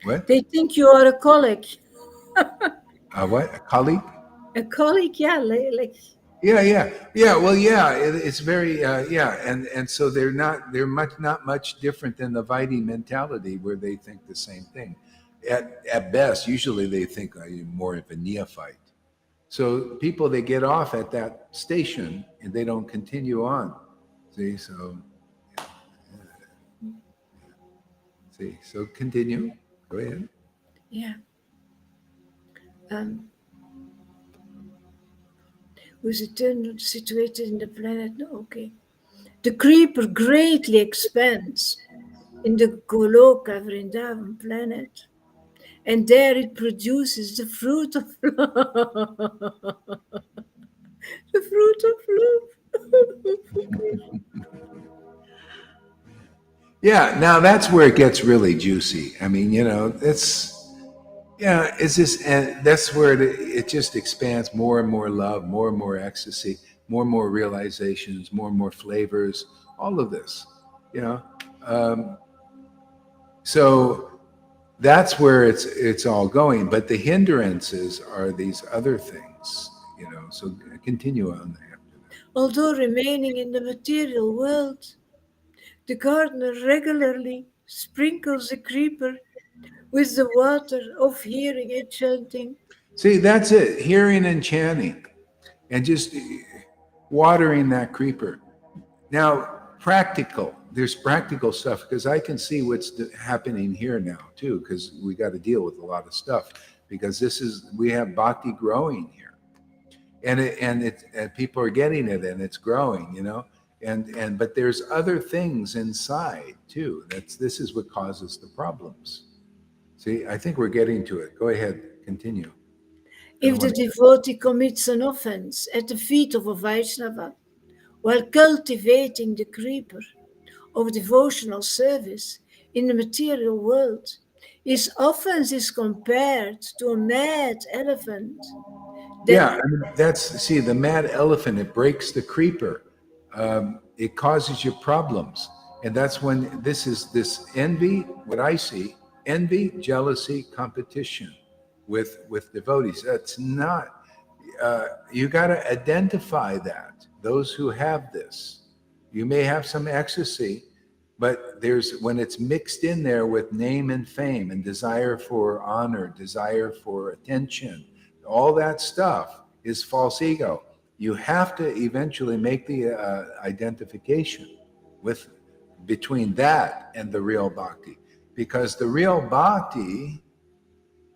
what They think you are a colleague. what, a colleague. A colleague, yeah, like Yeah. Well, yeah, it's very, yeah, and so they're not much different than the Vaidhi mentality where they think the same thing. At best, usually they think you're more of a neophyte. So people they get off at that station and they don't continue on. See, so continue. Go ahead. yeah. Was eternal situated in the planet? No, okay. The creeper greatly expands in the Goloka Vrindavan planet, and there it produces the fruit of love. The fruit of love. Yeah, now that's where it gets really juicy. I mean, you know, it's just, and that's where it just expands more and more love, more and more ecstasy, more and more realizations, more and more flavors, all of this, you know. Um, so that's where it's all going. But the hindrances are these other things, you know. So continue on after that. Although remaining in the material world, the gardener regularly sprinkles the creeper with the water of hearing and chanting. See, that's it. Hearing and chanting, and just watering that creeper. Now, practical. There's practical stuff because I can see what's happening here now too. Because we got to deal with a lot of stuff. Because we have bhakti growing here, and people are getting it and it's growing. You know, but there's other things inside too. This is what causes the problems. See, I think we're getting to it. Go ahead, continue. I don't If the want to. devotee commits an offense at the feet of a Vaishnava while cultivating the creeper of devotional service in the material world, his offense is compared to a mad elephant that Yeah, I mean, see the mad elephant. It breaks the creeper. It causes you problems, and that's when this envy. What I see, envy, jealousy, competition with devotees. That's not. You got to identify that. Those who have this, you may have some ecstasy, but there's when it's mixed in there with name and fame and desire for honor, desire for attention, all that stuff is false ego. You have to eventually make the identification with between that and the real bhakti, because the real bhakti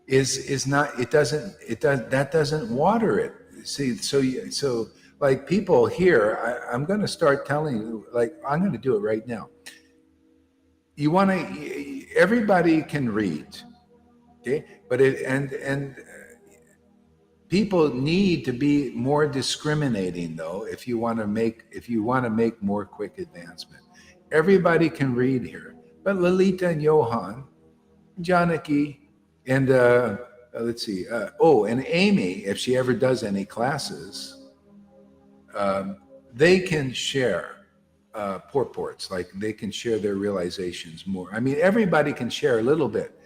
is not, that doesn't water it. See, so like people here, I'm going to start telling you, like I'm going to do it right now. You want to, everybody can read, okay, but and people need to be more discriminating though if you want to make more quick advancement. Everybody can read here, but Lalita and Johan, Janaki, and let's see, and Amy, if she ever does any classes, they can share purports, like they can share their realizations more. I mean, everybody can share a little bit,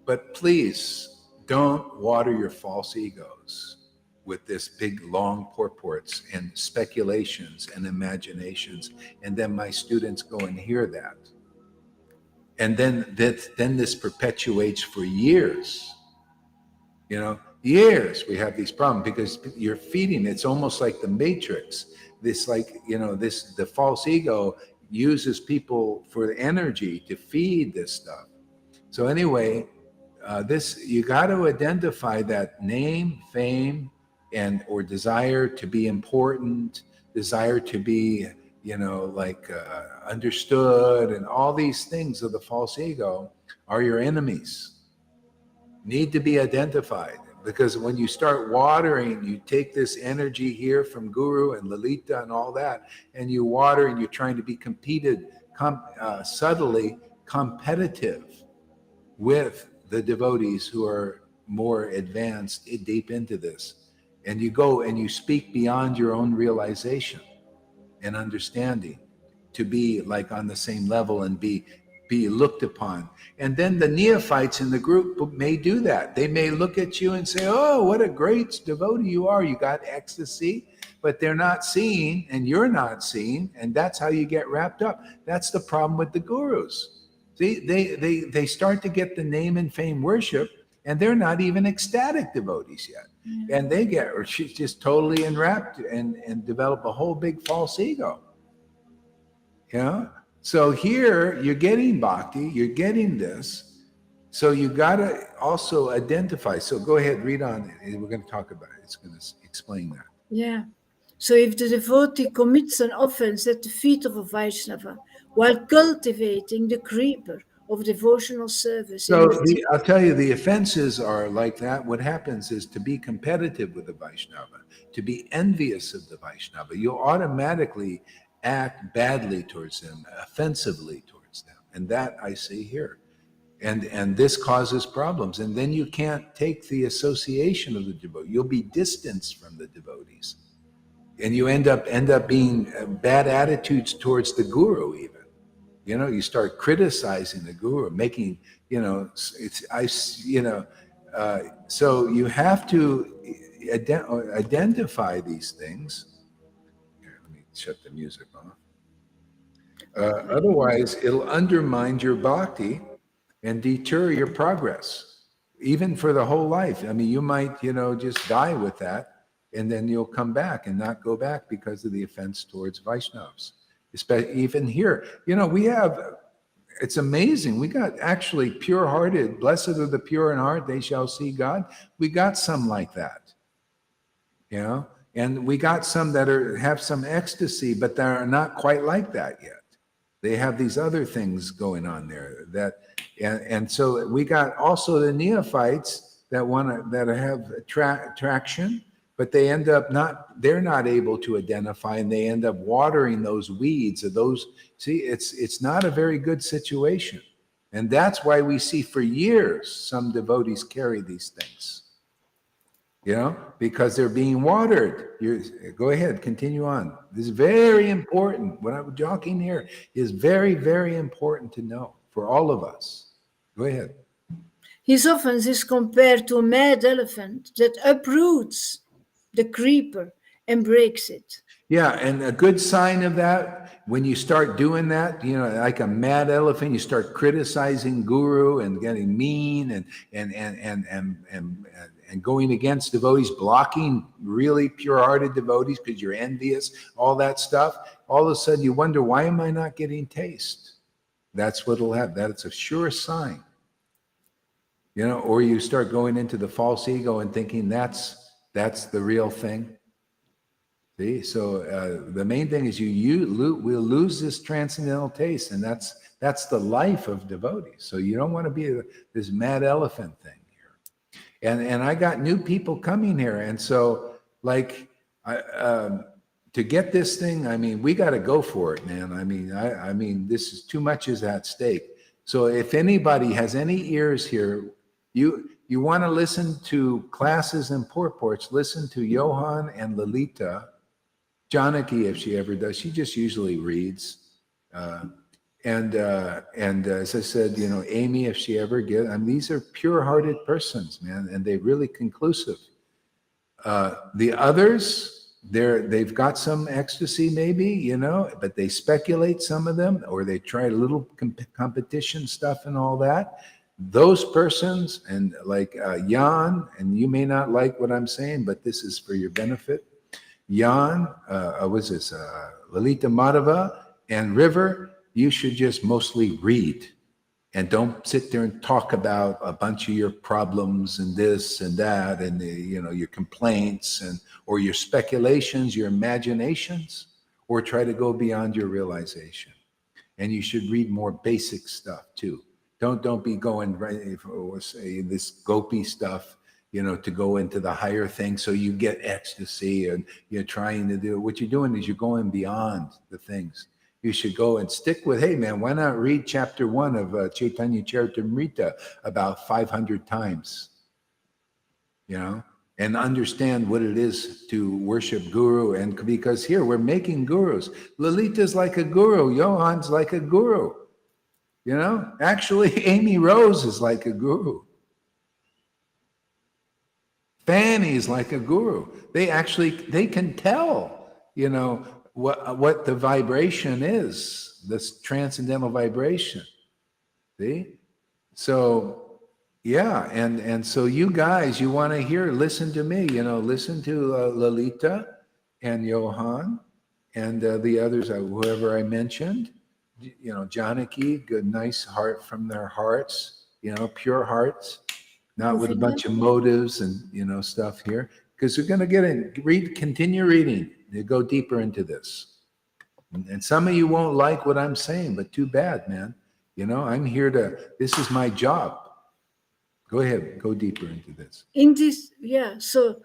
but please don't water your false egos with this big long purports and speculations and imaginations. And then my students go and hear that. And then this perpetuates for years. Years we have these problems because you're feeding. It's almost like the matrix. This, like, the false ego uses people for energy to feed this stuff. So anyway, you got to identify that name, fame, or desire to be important, desire to be, understood, and all these things of the false ego are your enemies. Need to be identified, because when you start watering, you take this energy here from Guru and Lalita and all that, and you water, and you're trying to be subtly competitive with the devotees who are more advanced, deep into this. And you go and you speak beyond your own realization and understanding to be like on the same level and be looked upon. And then the neophytes in the group may do that. They may look at you and say, oh, what a great devotee you are. You got ecstasy, but they're not seeing and you're not seeing. And that's how you get wrapped up. That's the problem with the gurus. See, they start to get the name and fame worship, and they're not even ecstatic devotees yet. Yeah. And they get, or she's just totally enwrapped and develop a whole big false ego. So here you're getting bhakti, you're getting this. So you got to also identify. So go ahead, read on. We're going to talk about it. It's going to explain that. Yeah. So if the devotee commits an offense at the feet of a Vaishnava while cultivating the creeper of devotional service. So I'll tell you, the offenses are like that. What happens is to be competitive with the Vaishnava, to be envious of the Vaishnava, you'll automatically act badly towards them, offensively towards them. And that I see here. And this causes problems. And then you can't take the association of the devotee. You'll be distanced from the devotees. And you end up being bad attitudes towards the guru even. You start criticizing the guru, making, so you have to identify these things. Here, let me shut the music off. Otherwise, it'll undermine your bhakti and deter your progress, even for the whole life. I mean, you might, just die with that, and then you'll come back and not go back because of the offense towards Vaishnavas. Even here, we have, it's amazing. We got actually pure-hearted, blessed are the pure in heart, they shall see God. We got some like that, and we got some that have some ecstasy, but they're not quite like that yet. They have these other things going on there and so we got also the neophytes that have traction, but they end up they're not able to identify, and they end up watering those weeds of those. See, it's not a very good situation. And that's why we see for years some devotees carry these things, because they're being watered. Go ahead, continue on. This is very important. What I'm talking here is very, very important to know for all of us. Go ahead. His offense is compared to a mad elephant that uproots the creeper and breaks it. Yeah, and a good sign of that, when you start doing that, like a mad elephant, you start criticizing guru and getting mean and going against devotees, blocking really pure-hearted devotees because you're envious, all that stuff. All of a sudden you wonder, why am I not getting taste? That's what it'll have. That's a sure sign. or you start going into the false ego and thinking that's the real thing. See, so the main thing is we'll lose this transcendental taste, and that's the life of devotees. So you don't want to be this mad elephant thing here. And I got new people coming here, and so like to get this thing, I mean, we got to go for it, man. I mean, this is too much is at stake. So if anybody has any ears here, you want to listen to classes and purports, listen to Johan and Lalita. Janaki, if she ever does, she just usually reads. And as I said, Amy, if she ever gets, I mean, these are pure-hearted persons, man, and they're really conclusive. The others, they've got some ecstasy, maybe, but they speculate, some of them, or they try a little competition stuff and all that. Those persons, and like Jan, and you may not like what I'm saying, but this is for your benefit. Jan, Lalita Madhava, and River, you should just mostly read and don't sit there and talk about a bunch of your problems and this and that and your complaints or your speculations, your imaginations, or try to go beyond your realization. And you should read more basic stuff too. Don't be going right for this gopi stuff, to go into the higher thing so you get ecstasy, and you're trying to do what you're doing is you're going beyond the things. You should go and stick with, hey man, why not read chapter 1 of Chaitanya Charitamrita about 500 times, and understand what it is to worship Guru. And because here we're making gurus. Lalita's like a guru. Johan's like a guru. Actually, Amy Rose is like a guru. Fanny's like a guru. They can tell, what the vibration is, this transcendental vibration. See? So, yeah, and so you guys, you want to listen to me, listen to Lalita and Johan and the others, whoever I mentioned, Janaki, good, nice heart from their hearts, pure hearts. Not with a bunch of motives and stuff here, because we're going to continue reading. You go deeper into this, and some of you won't like what I'm saying, but too bad, man. I'm here this is my job. Go ahead, go deeper into this. In this, so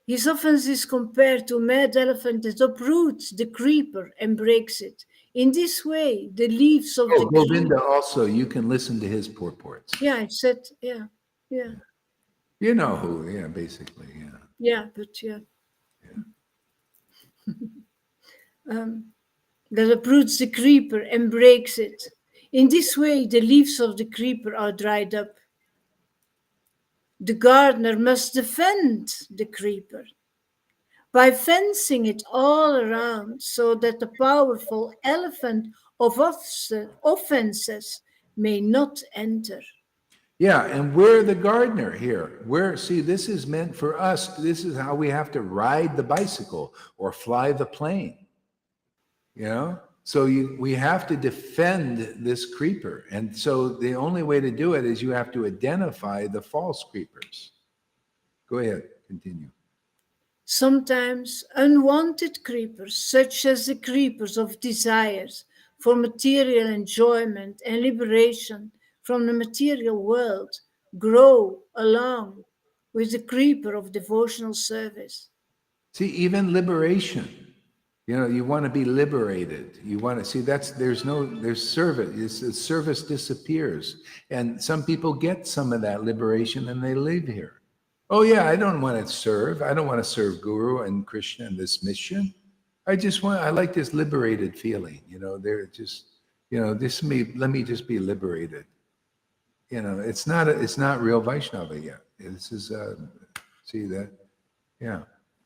his offense is compared to a mad elephant that uproots the creeper and breaks it. In this way, the leaves of the Govinda also, you can listen to his purports. Yeah, I said, yeah. You know who, basically, Yeah, but that uproots the creeper and breaks it. In this way, the leaves of the creeper are dried up. The gardener must defend the creeper by fencing it all around so that the powerful elephant of offenses may not enter. Yeah, and we're the gardener here. This is meant for us. This is how we have to ride the bicycle or fly the plane. So we have to defend this creeper. And so the only way to do it is you have to identify the false creepers. Go ahead, continue. Sometimes unwanted creepers, such as the creepers of desires for material enjoyment and liberation from the material world, grow along with the creeper of devotional service. See, even liberation. You want to be liberated. You want to see there's service. Service disappears. And some people get some of that liberation and they leave here. Oh yeah, I don't want to serve. I don't want to serve Guru and Krishna and this mission. I like this liberated feeling. They're just, let me just be liberated. It's not real Vaishnava yet. This is, see that? Yeah.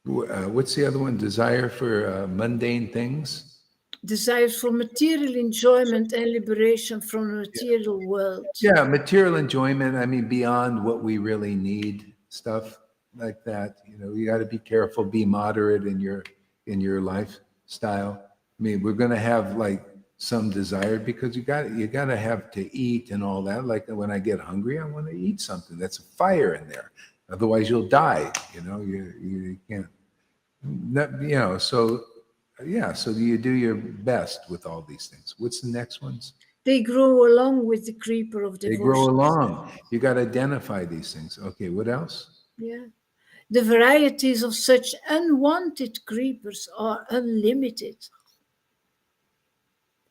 What's the other one? Desire for mundane things? Desires for material enjoyment and liberation from the material world. Yeah, material enjoyment. I mean, beyond what we really need, stuff like that. You got to be careful, be moderate in your lifestyle. I mean, we're going to have like some desire, because you got to have to eat and all that. Like when I get hungry, I want to eat something. That's a fire in there. Otherwise, you'll die. You can't. So yeah. So you do your best with all these things. What's the next ones? They grow along with the creeper of They grow devotion. along. You got to identify these things. Okay. What else? Yeah. The varieties of such unwanted creepers are unlimited.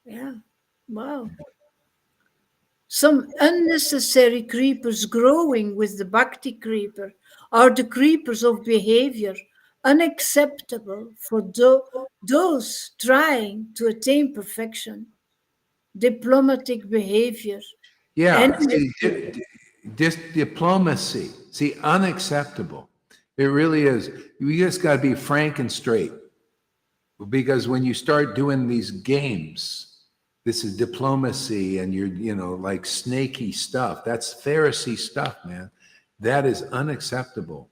Yeah. Wow. Some unnecessary creepers growing with the bhakti creeper are the creepers of behavior, unacceptable for those trying to attain perfection. Diplomatic behavior, Yeah. animal See, just diplomacy. See, unacceptable. It really is. You just got to be frank and straight. Because when you start doing these games, this is diplomacy, and you're like snaky stuff. That's Pharisee stuff, man. That is unacceptable.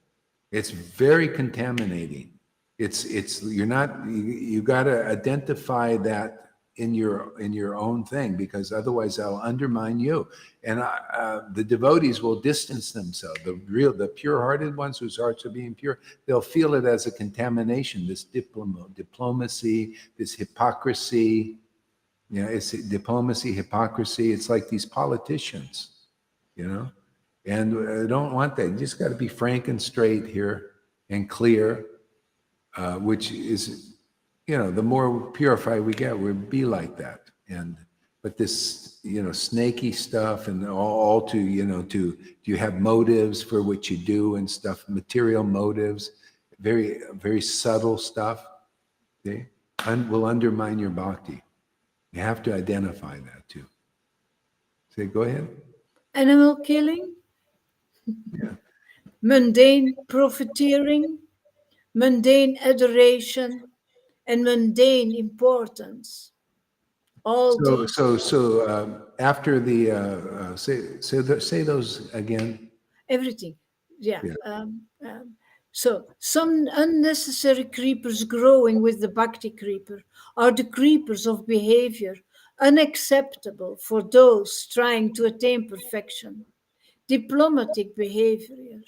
It's very contaminating. It's you're not you got to identify that in your own thing, because otherwise I'll undermine you. And the devotees will distance themselves. The pure-hearted ones whose hearts are being pure, they'll feel it as a contamination. This diplomacy, this hypocrisy. It's diplomacy, hypocrisy. It's like these politicians, and I don't want that. You just got to be frank and straight here and clear, which is, the more purified we get, we'll be like that. But this, snaky stuff, and all do you have motives for what you do and stuff, material motives, very, very subtle stuff, okay, will undermine your bhakti. You have to identify that too. Say, go ahead. animal killing, Yeah. mundane profiteering, mundane adoration, and mundane importance. All these, After the say those again. everything. Yeah. Yeah. So some unnecessary creepers growing with the bhakti creeper are the creepers of behavior, unacceptable for those trying to attain perfection. Diplomatic behavior,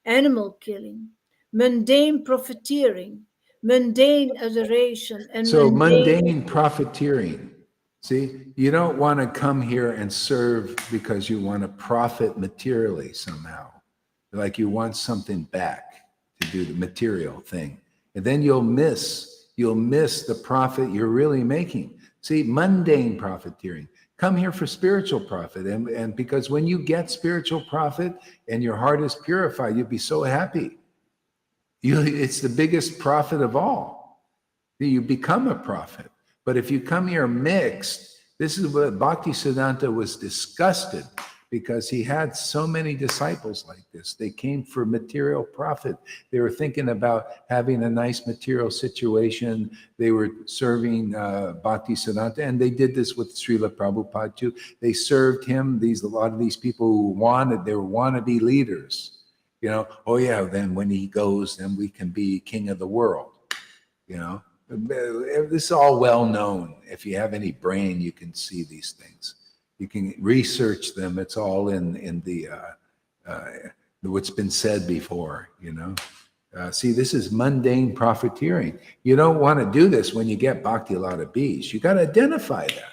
animal killing, mundane profiteering, mundane adoration, and So mundane. mundane profiteering. See, you don't want to come here and serve because you want to profit materially somehow, like you want something back to do the material thing, and then you'll miss the profit you're really making. See, mundane profiteering. Come here for spiritual profit, and because when you get spiritual profit and your heart is purified, you'll be so happy. It's the biggest profit of all. You become a prophet. But if you come here mixed, this is what Bhaktisiddhanta was disgusted, because he had so many disciples like this. They came for material profit. They were thinking about having a nice material situation. They were serving Bhaktisiddhanta, and they did this with Srila Prabhupada too. They served him. A lot of these people who they were wannabe leaders. Oh yeah, then when he goes, then we can be king of the world. This is all well known. If you have any brain, you can see these things. You can research them. It's all in the what's been said before. See, this is mundane profiteering. You don't want to do this when you get bhakti lata bees. You got to identify that.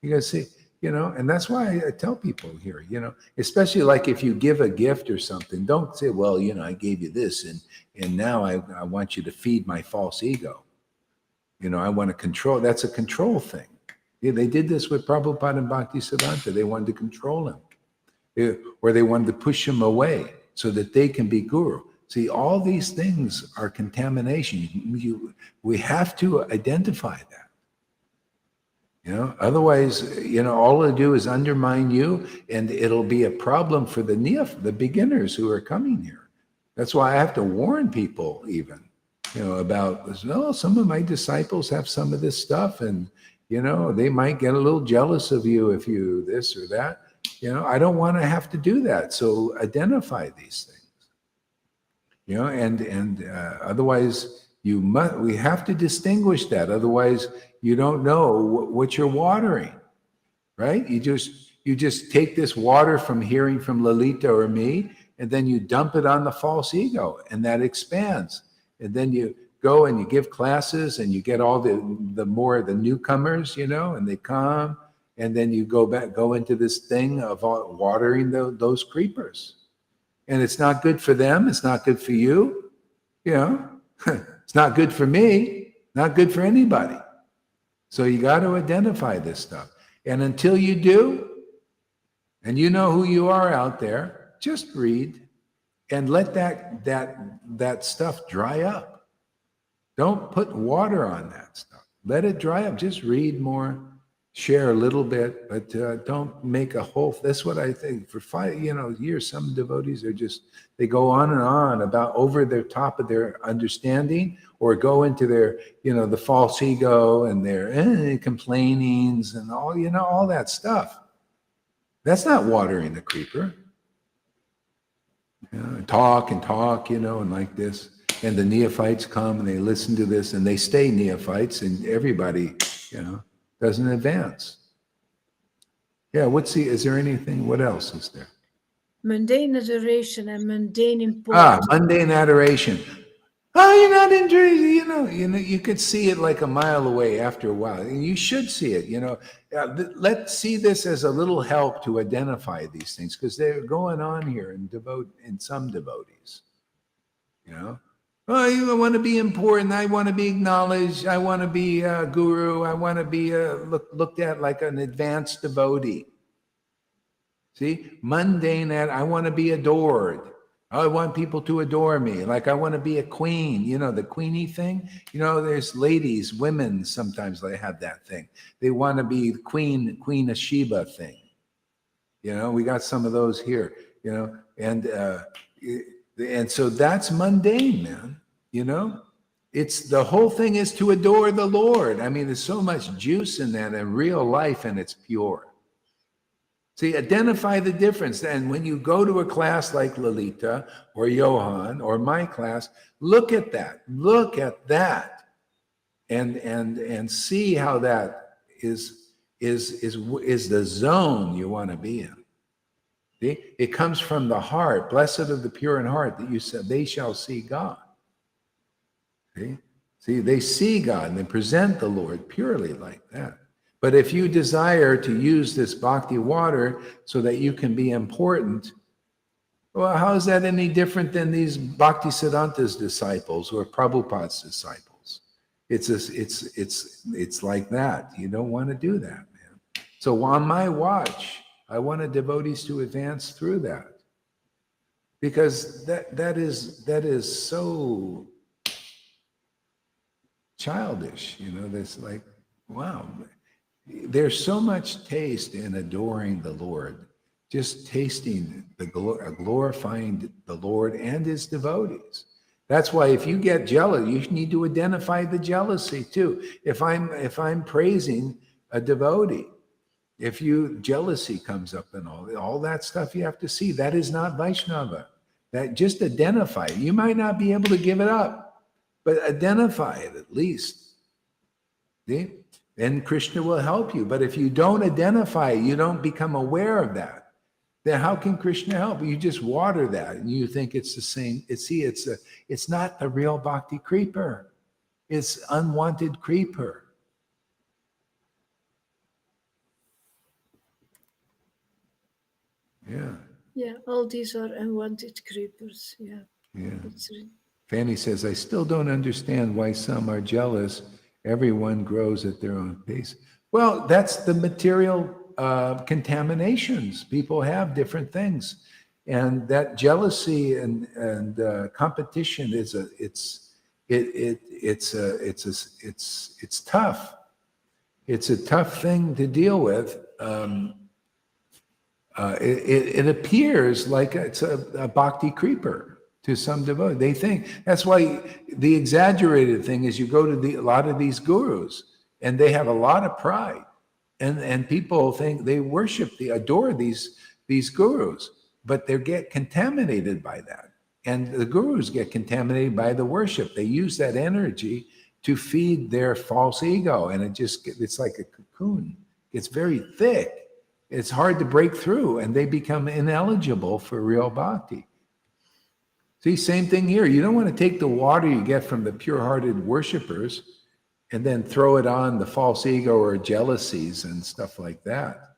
You got to see, and that's why I tell people here, especially like if you give a gift or something, don't say, well, I gave you this, and now I want you to feed my false ego. I want to control. That's a control thing. Yeah, they did this with Prabhupada and Bhaktisiddhanta. They wanted to control him, or they wanted to push him away so that they can be guru. See, all these things are contamination. We have to identify that. Otherwise, all it'll do is undermine you, and it'll be a problem for the beginners who are coming here. That's why I have to warn people even. About, some of my disciples have some of this stuff, and, they might get a little jealous of you if you this or that. I don't want to have to do that. So identify these things, and otherwise, We have to distinguish that. Otherwise, you don't know what you're watering, right? You just take this water from hearing from Lalita or me, and then you dump it on the false ego, and that expands. And then you go and you give classes, and you get all the newcomers, and they come, and then you go into this thing of watering those creepers. And it's not good for them. It's not good for you. It's not good for me. Not good for anybody. So you got to identify this stuff. And until you do, and you know who you are out there, just read and let that stuff dry up. Don't put water on that stuff. Let it dry up. Just read more, share a little bit, but don't make a whole. That's what I think. For 5 years, some devotees they go on and on about over their top of their understanding, or go into their the false ego and their complainings and all that stuff. That's not watering the creeper. Talk and talk, and like this. And the neophytes come and they listen to this and they stay neophytes, and everybody, doesn't advance. Yeah, is there anything, what else is there? Mundane adoration and mundane importance. Mundane adoration. Oh, you're not interested, you could see it like a mile away after a while. And you should see it, let's see this as a little help to identify these things, because they're going on here in some devotees, Oh, I want to be important. I want to be acknowledged. I want to be a guru. I want to be looked at like an advanced devotee. See, mundane. I want to be adored. I want people to adore me. Like I want to be a queen. The queenie thing. There's ladies, women. Sometimes they have that thing. They want to be Queen of Sheba thing. We got some of those here. And so that's mundane, man. It's the whole thing is to adore the Lord. I mean, there's so much juice in that in real life, and it's pure. See, identify the difference. And when you go to a class like Lalita or Johan or my class, look at that. Look at that, and see how that is the zone you want to be in. See? It comes from the heart. Blessed are the pure in heart, that you said they shall see God. See, they see God and they present the Lord purely like that. But if you desire to use this bhakti water so that you can be important, well, how is that any different than these Bhaktisiddhanta's disciples or Prabhupada's disciples? It's like that. You don't want to do that, man. So on my watch, I want devotees to advance through that, because that is so childish, that's like, wow, there's so much taste in adoring the Lord, just tasting glorifying the Lord and his devotees. That's why if you get jealous, you need to identify the jealousy too. If I'm praising a devotee, if jealousy comes up and all that stuff, you have to see that is not Vaishnava. That just identify it. You might not be able to give it up, but identify it at least. See? Then Krishna will help you. But if you don't identify, you don't become aware of that, then how can Krishna help? You just water that and you think it's the same. It's not the real bhakti creeper. It's unwanted creeper. Yeah. Yeah, all these are unwanted creepers. Yeah. Fanny says, I still don't understand why some are jealous. Everyone grows at their own pace. Well, that's the material contaminations. People have different things. And that jealousy and competition it's tough. It's a tough thing to deal with. It appears like it's a bhakti creeper to some devotee. They think that's why the exaggerated thing is you go to a lot of these gurus and they have a lot of pride, and people think they adore these gurus, but they get contaminated by that. And the gurus get contaminated by the worship. They use that energy to feed their false ego. And it's like a cocoon. It's very thick. It's hard to break through, and they become ineligible for real bhakti. See, same thing here. You don't want to take the water you get from the pure-hearted worshipers and then throw it on the false ego or jealousies and stuff like that.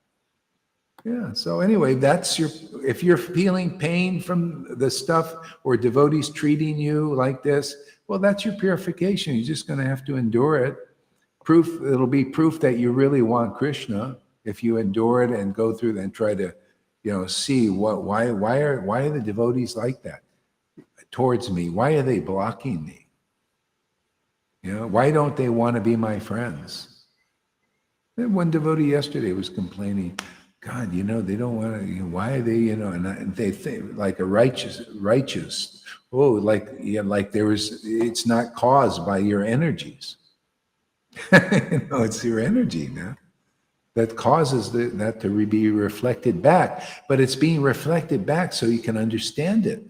Yeah. So anyway, if you're feeling pain from the stuff or devotees treating you like this, well, that's your purification. You're just going to have to endure it. It'll be proof that you really want Krishna if you endure it and go through and try to, see why are the devotees like that towards me? Why are they blocking me? Why don't they want to be my friends? And one devotee yesterday was complaining, God, they don't want to, why are they, and they think like a righteous, it's not caused by your energies. It's your energy now that causes that to be reflected back, but it's being reflected back so you can understand it.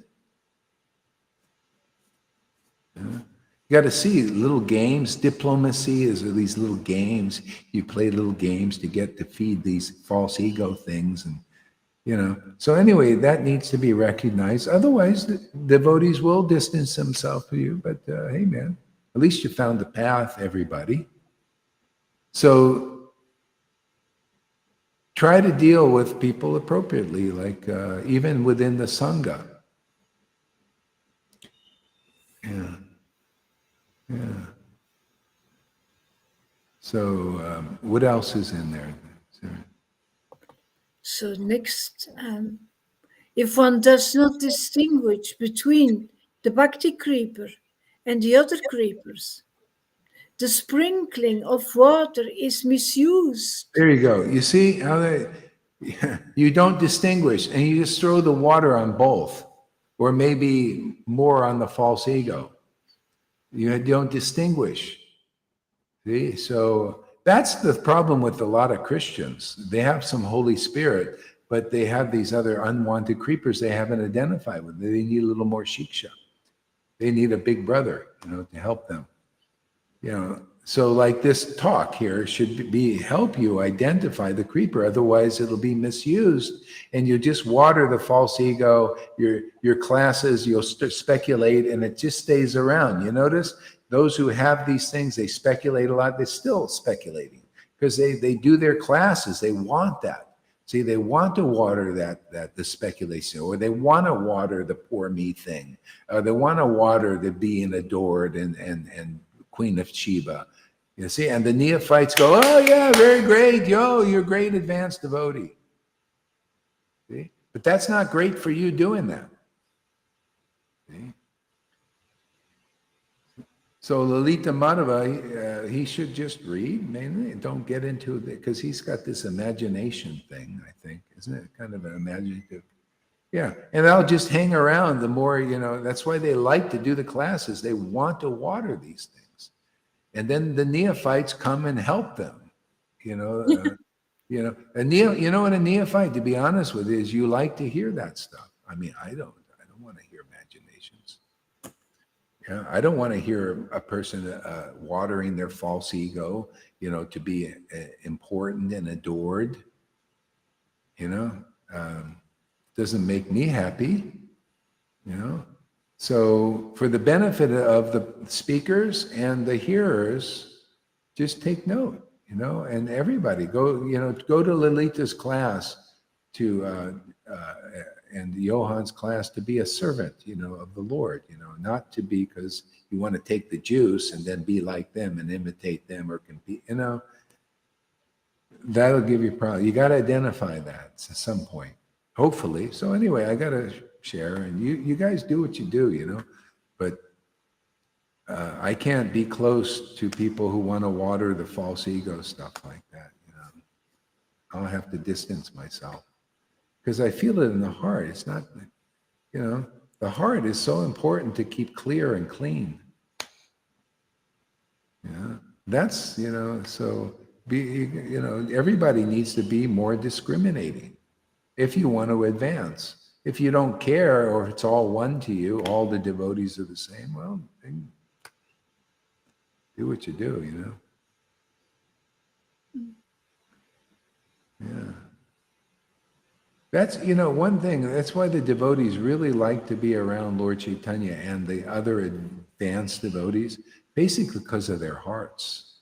You got to see little games. Diplomacy is these little games. You play little games to feed these false ego things. And, so anyway, that needs to be recognized. Otherwise, the devotees will distance themselves from you. But hey, man, at least you found the path, everybody. So try to deal with people appropriately, like even within the Sangha. Yeah. Yeah. So what else is in there? So next, if one does not distinguish between the bhakti creeper and the other creepers, the sprinkling of water is misused. There you go. You see how you don't distinguish, and you just throw the water on both, or maybe more on the false ego. You don't distinguish. See, so that's the problem with a lot of Christians. They have some Holy Spirit, but they have these other unwanted creepers they haven't identified with. They need a little more shiksha. They need a big brother, to help them. So like this talk here should help you identify the creeper. Otherwise, it'll be misused, and you just water the false ego. Your classes, you'll speculate, and it just stays around. You notice those who have these things, they speculate a lot. They're still speculating because they do their classes. They want that. See, they want to water the speculation, or they want to water the poor me thing, or they want to water the being adored and Queen of Sheba. You see, and the neophytes go, oh yeah, very great, you're a great advanced devotee. See? But that's not great for you doing that. See? So Lalita Madhava, he should just read, mainly. Don't get into it, because he's got this imagination thing, I think. Isn't it kind of an imaginative? Yeah, and they'll just hang around the more, that's why they like to do the classes. They want to water these things. And then the neophytes come and help them, a what a neophyte, to be honest with you, is you like to hear that stuff. I mean, I don't want to hear imaginations. Yeah, I don't want to hear a person watering their false ego, to be important and adored. Doesn't make me happy, So for the benefit of the speakers and the hearers, just take note, and everybody go to Lalita's class and Johan's class to be a servant, of the Lord, not to be because you want to take the juice and then be like them and imitate them or compete, that'll give you problems. You got to identify that at some point, hopefully. So anyway, I got to share, and you guys do what you do, but I can't be close to people who want to water the false ego stuff like that. I'll have to distance myself because I feel it in the heart. It's not, the heart is so important to keep clear and clean. That's, so everybody needs to be more discriminating if you want to advance. If you don't care, or if it's all one to you, all the devotees are the same, well, then do what you do, you know? Yeah. That's, you know, one thing, that's why the devotees really like to be around Lord Caitanya and the other advanced devotees, basically because of their hearts.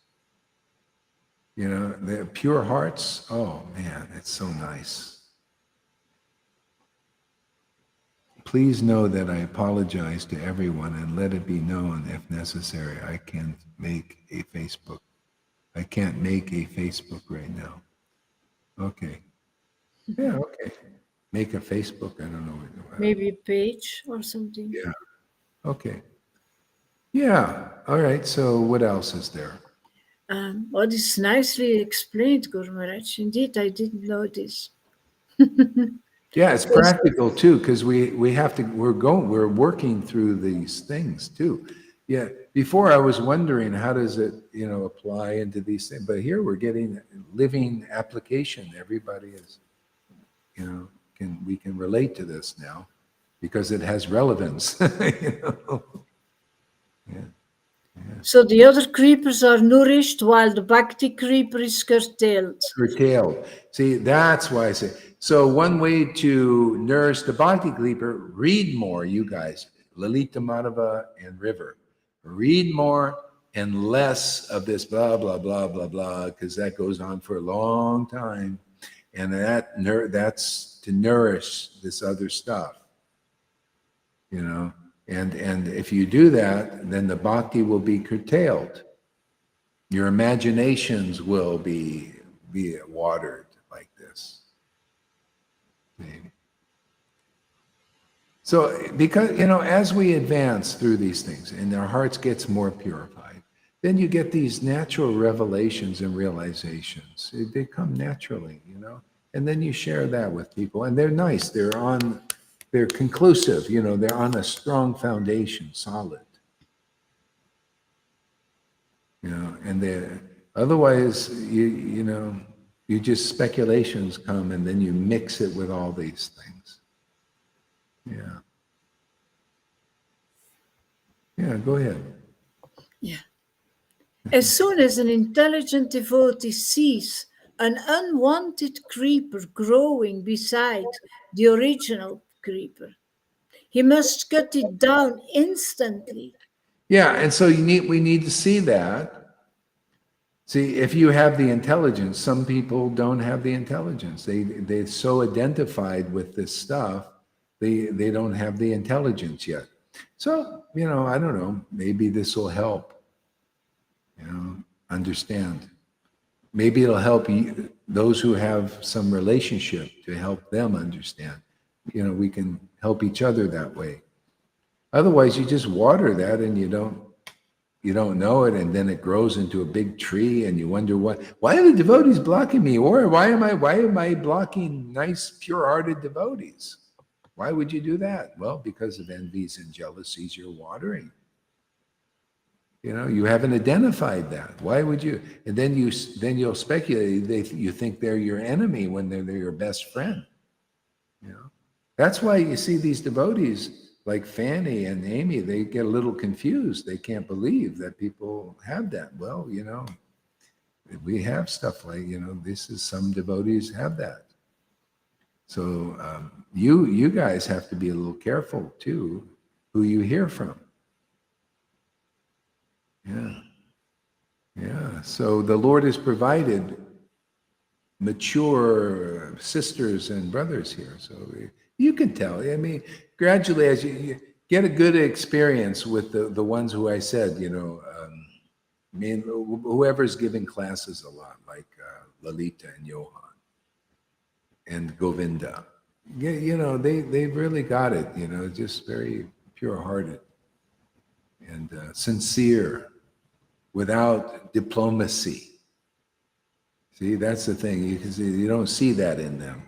You know, their pure hearts, oh man, it's so nice. Please know that I apologize to everyone and let it be known if necessary. I can't make a Facebook. I can't make a Facebook right now. Okay. Yeah, okay. Make a Facebook. I don't know. Maybe a page or something. Yeah. Okay. Yeah. All right. So what else is there? What is nicely explained, Guru Maharaj. Indeed, I didn't know this. Yeah, it's practical too, because we have to, we're working through these things too. Yeah. Before I was wondering how does it, you know, apply into these things, but here we're getting living application. Everybody is, you know, we can relate to this now because it has relevance. You know? Yeah. So the other creepers are nourished while the Bhakti creeper is curtailed. Curtailed. See, that's why I say. So one way to nourish the bhakti creeper, read more, you guys. Lalita Madhava and River. Read more and less of this blah, blah, blah, blah, blah, because that goes on for a long time. And that's to nourish this other stuff, you know. And if you do that, then the bhakti will be curtailed. Your imaginations will be watered like this. See? So because, you know, as we advance through these things and our hearts gets more purified, then you get these natural revelations and realizations. They come naturally, you know, and then you share that with people, and they're nice. They're conclusive, you know, they're on a strong foundation, solid. You know, and otherwise, you know, you just speculations come, and then you mix it with all these things. Yeah. Yeah, go ahead. Yeah. As soon as an intelligent devotee sees an unwanted creeper growing beside the original creeper, he must cut it down instantly. Yeah, and so we need to see that. See, if you have the intelligence, some people don't have the intelligence. They're so identified with this stuff, they don't have the intelligence yet. So, you know, I don't know, maybe this will help, you know, understand. Maybe it'll help you, those who have some relationship, to help them understand. You know, we can help each other that way. Otherwise, you just water that and you don't know it, and then it grows into a big tree, and you wonder why are the devotees blocking me, or why am I blocking nice, pure-hearted devotees? Why would you do that? Well, because of envies and jealousies you're watering. You know, you haven't identified that. Why would you? And then you'll speculate. You think they're your enemy when they're your best friend. You know, that's why you see these devotees like Fanny and Amy. They get a little confused. They can't believe that people have that. Well, you know, we have stuff like, you know, some devotees have that. So you guys have to be a little careful too, who you hear from. Yeah. Yeah. So the Lord has provided mature sisters and brothers here. So you can tell. I mean, gradually, as you get a good experience with the ones who I said, you know, I mean, whoever's giving classes a lot, like Lalita and Johan and Govinda, you know, they've really got it, you know, just very pure-hearted and sincere, without diplomacy. See, that's the thing. You don't see that in them.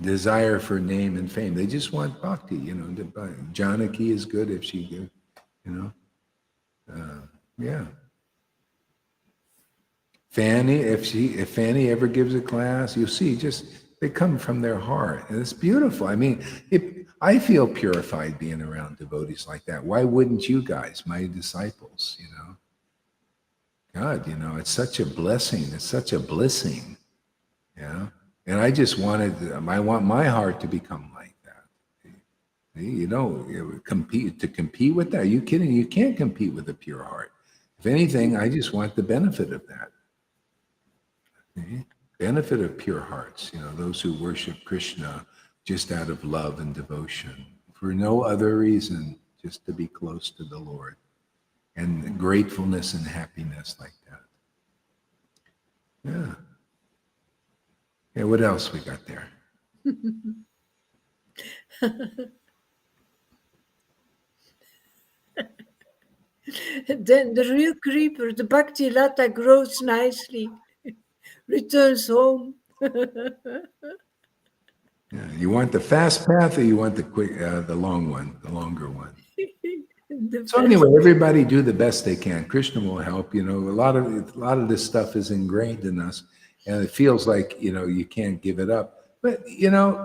Desire for name and fame. They just want bhakti, you know. Janaki is good if she gives, you know. Yeah. Fanny, if Fanny ever gives a class, you'll see just They come from their heart, and it's beautiful. I mean, I feel purified being around devotees like that. Why wouldn't you guys, my disciples? God, it's such a blessing. It's such a blessing. Yeah. And I just I want my heart to become like that. Compete with that. Are you kidding? You can't compete with a pure heart. If anything, I just want the benefit of that. Okay? Benefit of pure hearts, those who worship Krishna just out of love and devotion, for no other reason, just to be close to the Lord, and gratefulness and happiness like that. Yeah. Yeah, what else we got there? Then the real creeper, the Bhakti Lata, grows nicely, returns home. Yeah. You want the fast path, or you want the quick, the long one, the longer one? The So best. anyway, everybody do the best they can. Krishna will help. A lot of this stuff is ingrained in us, and it feels like you can't give it up. But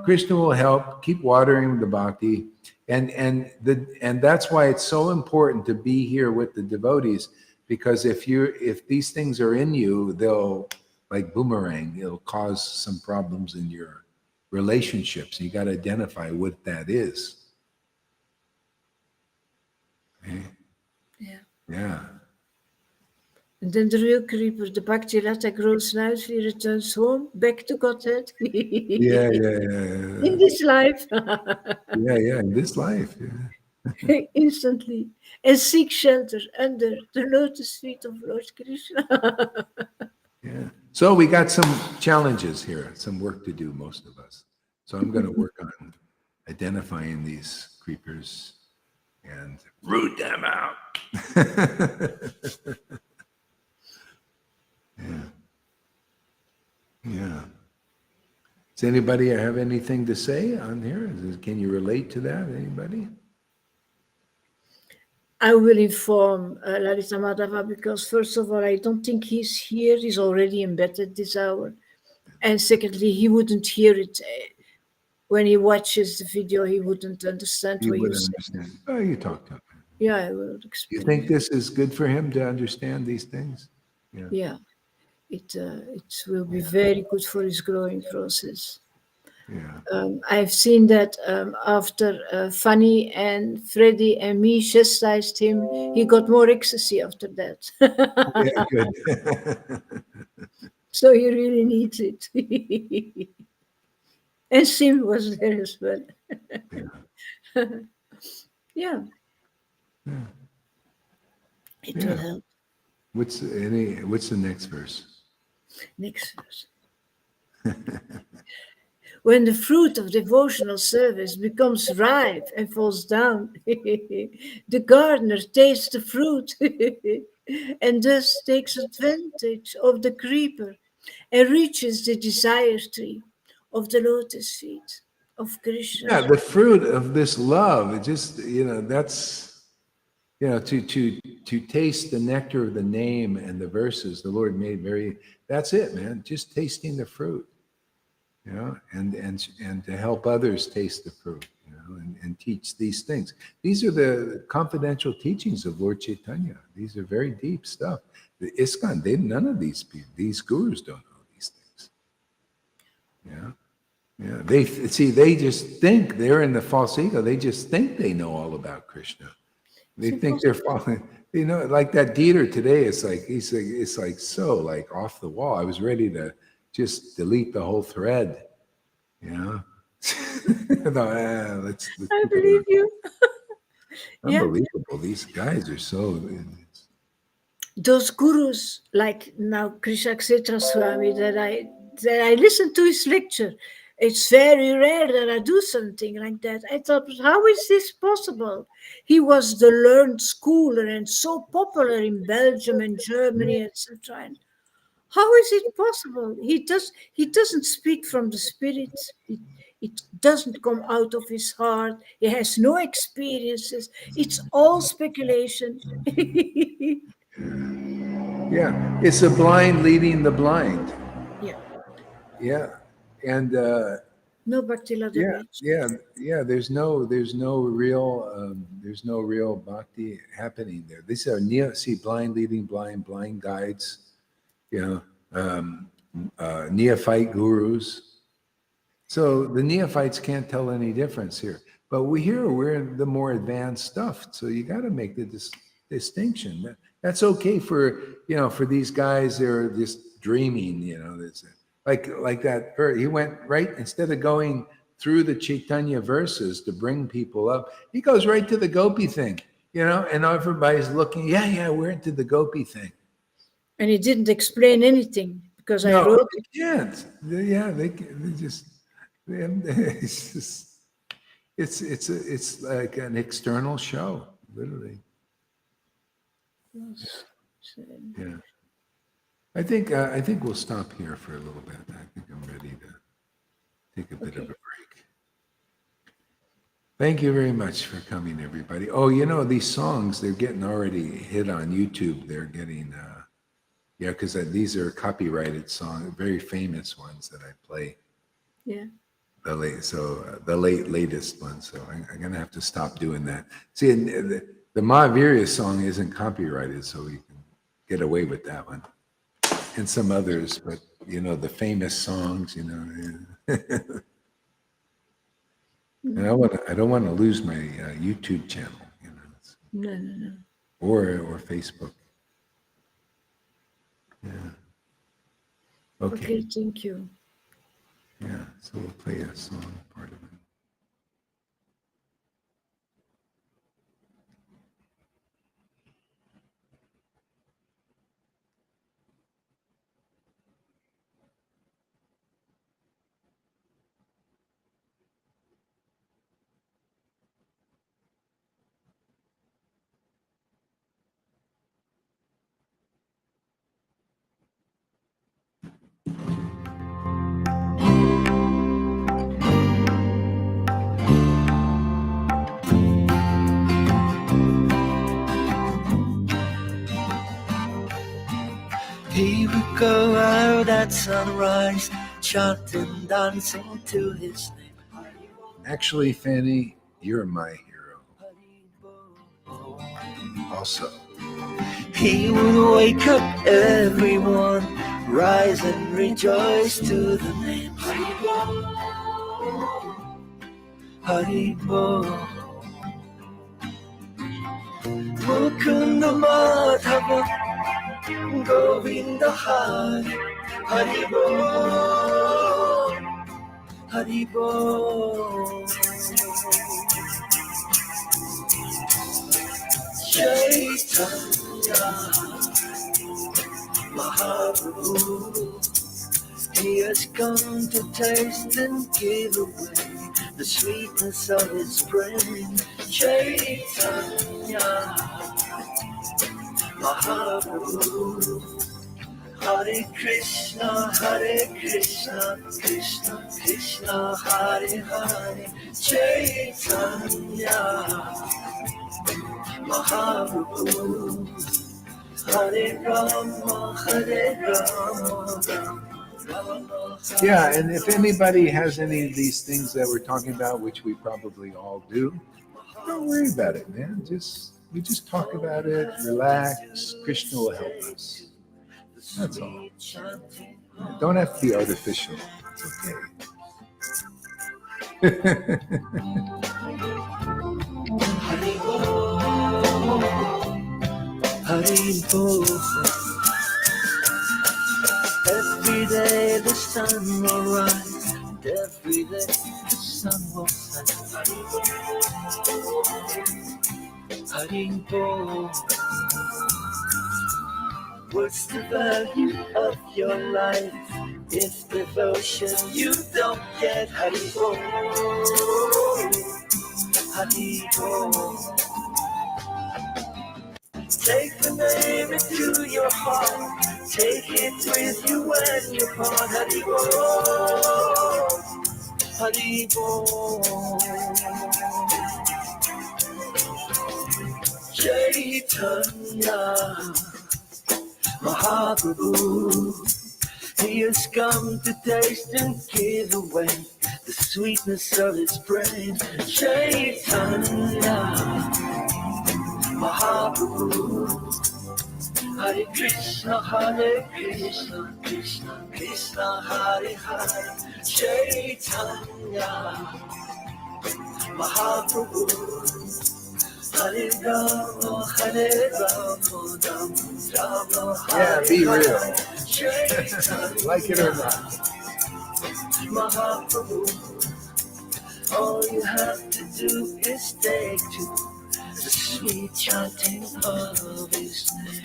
Krishna will help. Keep watering the bhakti, and that's why it's so important to be here with the devotees, because if these things are in you, they'll, like boomerang. It'll cause some problems in your relationships. You got to identify what that is. Okay? Yeah. Yeah. And then the real creeper, the Bhakti Lata, grows nicely, returns home, back to Godhead. Yeah, yeah, yeah, In this life, yeah. In this life, yeah. instantly, and seek shelter under the lotus feet of Lord Krishna. Yeah. So we got some challenges here, some work to do, most of us. So I'm going to work on identifying these creepers and root them out. Yeah. Yeah. Does anybody have anything to say on here? Can you relate to that? Anybody? I will inform Lalita Madhava, because first of all, I don't think he's here. He's already in bed at this hour. And secondly, he wouldn't hear it. When he watches the video, he wouldn't understand You what you would say. understand. Oh, you talk to him. Yeah, I will You explain think it. this is good for him to understand these things? Yeah. Yeah, it will be very good for his growing process. Yeah. I've seen that after Fanny and Freddie and me chastised him, he got more ecstasy after that. Yeah, good. So he really needs it. And Sim was there as well. Yeah, Yeah. it will Yeah. help. What's the next verse? Next verse. When the fruit of devotional service becomes ripe and falls down, the gardener tastes the fruit and thus takes advantage of the creeper and reaches the desire tree of the lotus feet of Yeah, Krishna. the fruit of this love. It just, that's, to taste the nectar of the name and the verses the Lord made very, that's it, man. Just tasting the fruit, and to help others taste the fruit, and teach these things. These are the confidential teachings of Lord Caitanya. These are very deep stuff. The ISKCON, none of these gurus don't know these things. Yeah. Yeah, they just think they're in the false ego. They just think they know all about Krishna. They It's think they're impossible. following. Like that Dieter today. It's like so like off the wall. I was ready to just delete the whole thread. You know, I thought, let's I keep it believe you. Yeah. unbelievable. These guys are so. Those gurus like now Krishna Kshetra Swami that I listen to his lecture. It's very rare that I do something like that. I thought, how is this possible? He was the learned schooler and so popular in Belgium and Germany, etc. And how is it possible? He doesn't speak from the spirit. It doesn't come out of his heart. He has no experiences. It's all speculation. Yeah, it's the blind leading the blind. Yeah. Yeah. And No Bhakti Ladder yeah, Beach. yeah. There's no real bhakti happening there. These are blind leading blind, blind guides. You know, neophyte gurus. So the neophytes can't tell any difference here. But we're in the more advanced stuff. So you got to make the distinction. That's okay for for these guys. They're just dreaming. There's like that. He went right instead of going through the Chaitanya verses to bring people up. He goes right to the gopi thing. And everybody's looking. Yeah, we're into the gopi thing. And he didn't explain anything because I No, wrote they it. can't. Yeah, they just. It's just. It's like an external show, literally. Yeah. I think we'll stop here for a little bit. I think I'm ready to take a bit of a break. Thank you very much for coming, everybody. Oh, these songs, they're getting already hit on YouTube. They're getting, because these are copyrighted songs, very famous ones that I play. Yeah. The latest one. So I'm gonna have to stop doing that. See, the Mahavira song isn't copyrighted, so we can get away with that one, and some others. But the famous songs, and I don't want to lose my YouTube channel, No. or Facebook. Yeah. Okay, thank you. Yeah, so we'll play a song part of it. He would go out at sunrise, chanting, dancing to his name. Actually, Fanny, you're my hero. Also. He would wake up everyone, rise and rejoice to the name. Haribo, Mukunda Madhava, Govinda Hari, Haribo, Haribo. Chaitanya Mahaprabhu, he has come to taste and give away the sweetness of his brain. Chaitanya Mahaprabhu, Hare Krishna, Krishna Krishna, Hare Hare. Chaitanya Mahaprabhu, Hare Rama, Rama. Yeah, and if anybody has any of these things that we're talking about, which we probably all do, don't worry about it, man. We just talk about it, relax. Krishna will help us. That's all. Don't have to be artificial. It's okay. Every day the sun will rise, and every day the sun will set. Haribo, what's the value of your life if devotion you don't get? Haribo, Haribo. Take the name into your heart, take it with you when you part. Haribo, Haribo. Chaitanya Mahaprabhu, He has come to taste and give away the sweetness of his praise. Chaitanya Mahaprabhu. Hare Krishna, Krishna Krishna, Hare Hare. Chaitanya Mahaprabhu. Hare Rama, Rama Hare. Yeah, be real. Chaitanya Like it or not. Mahaprabhu. All you have to do is take to the sweet chanting of his name.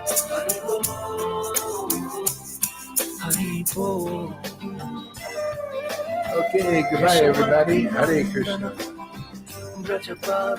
Haribol, Haribol. Okay, goodbye everybody. Hare Krishna. Brajapal.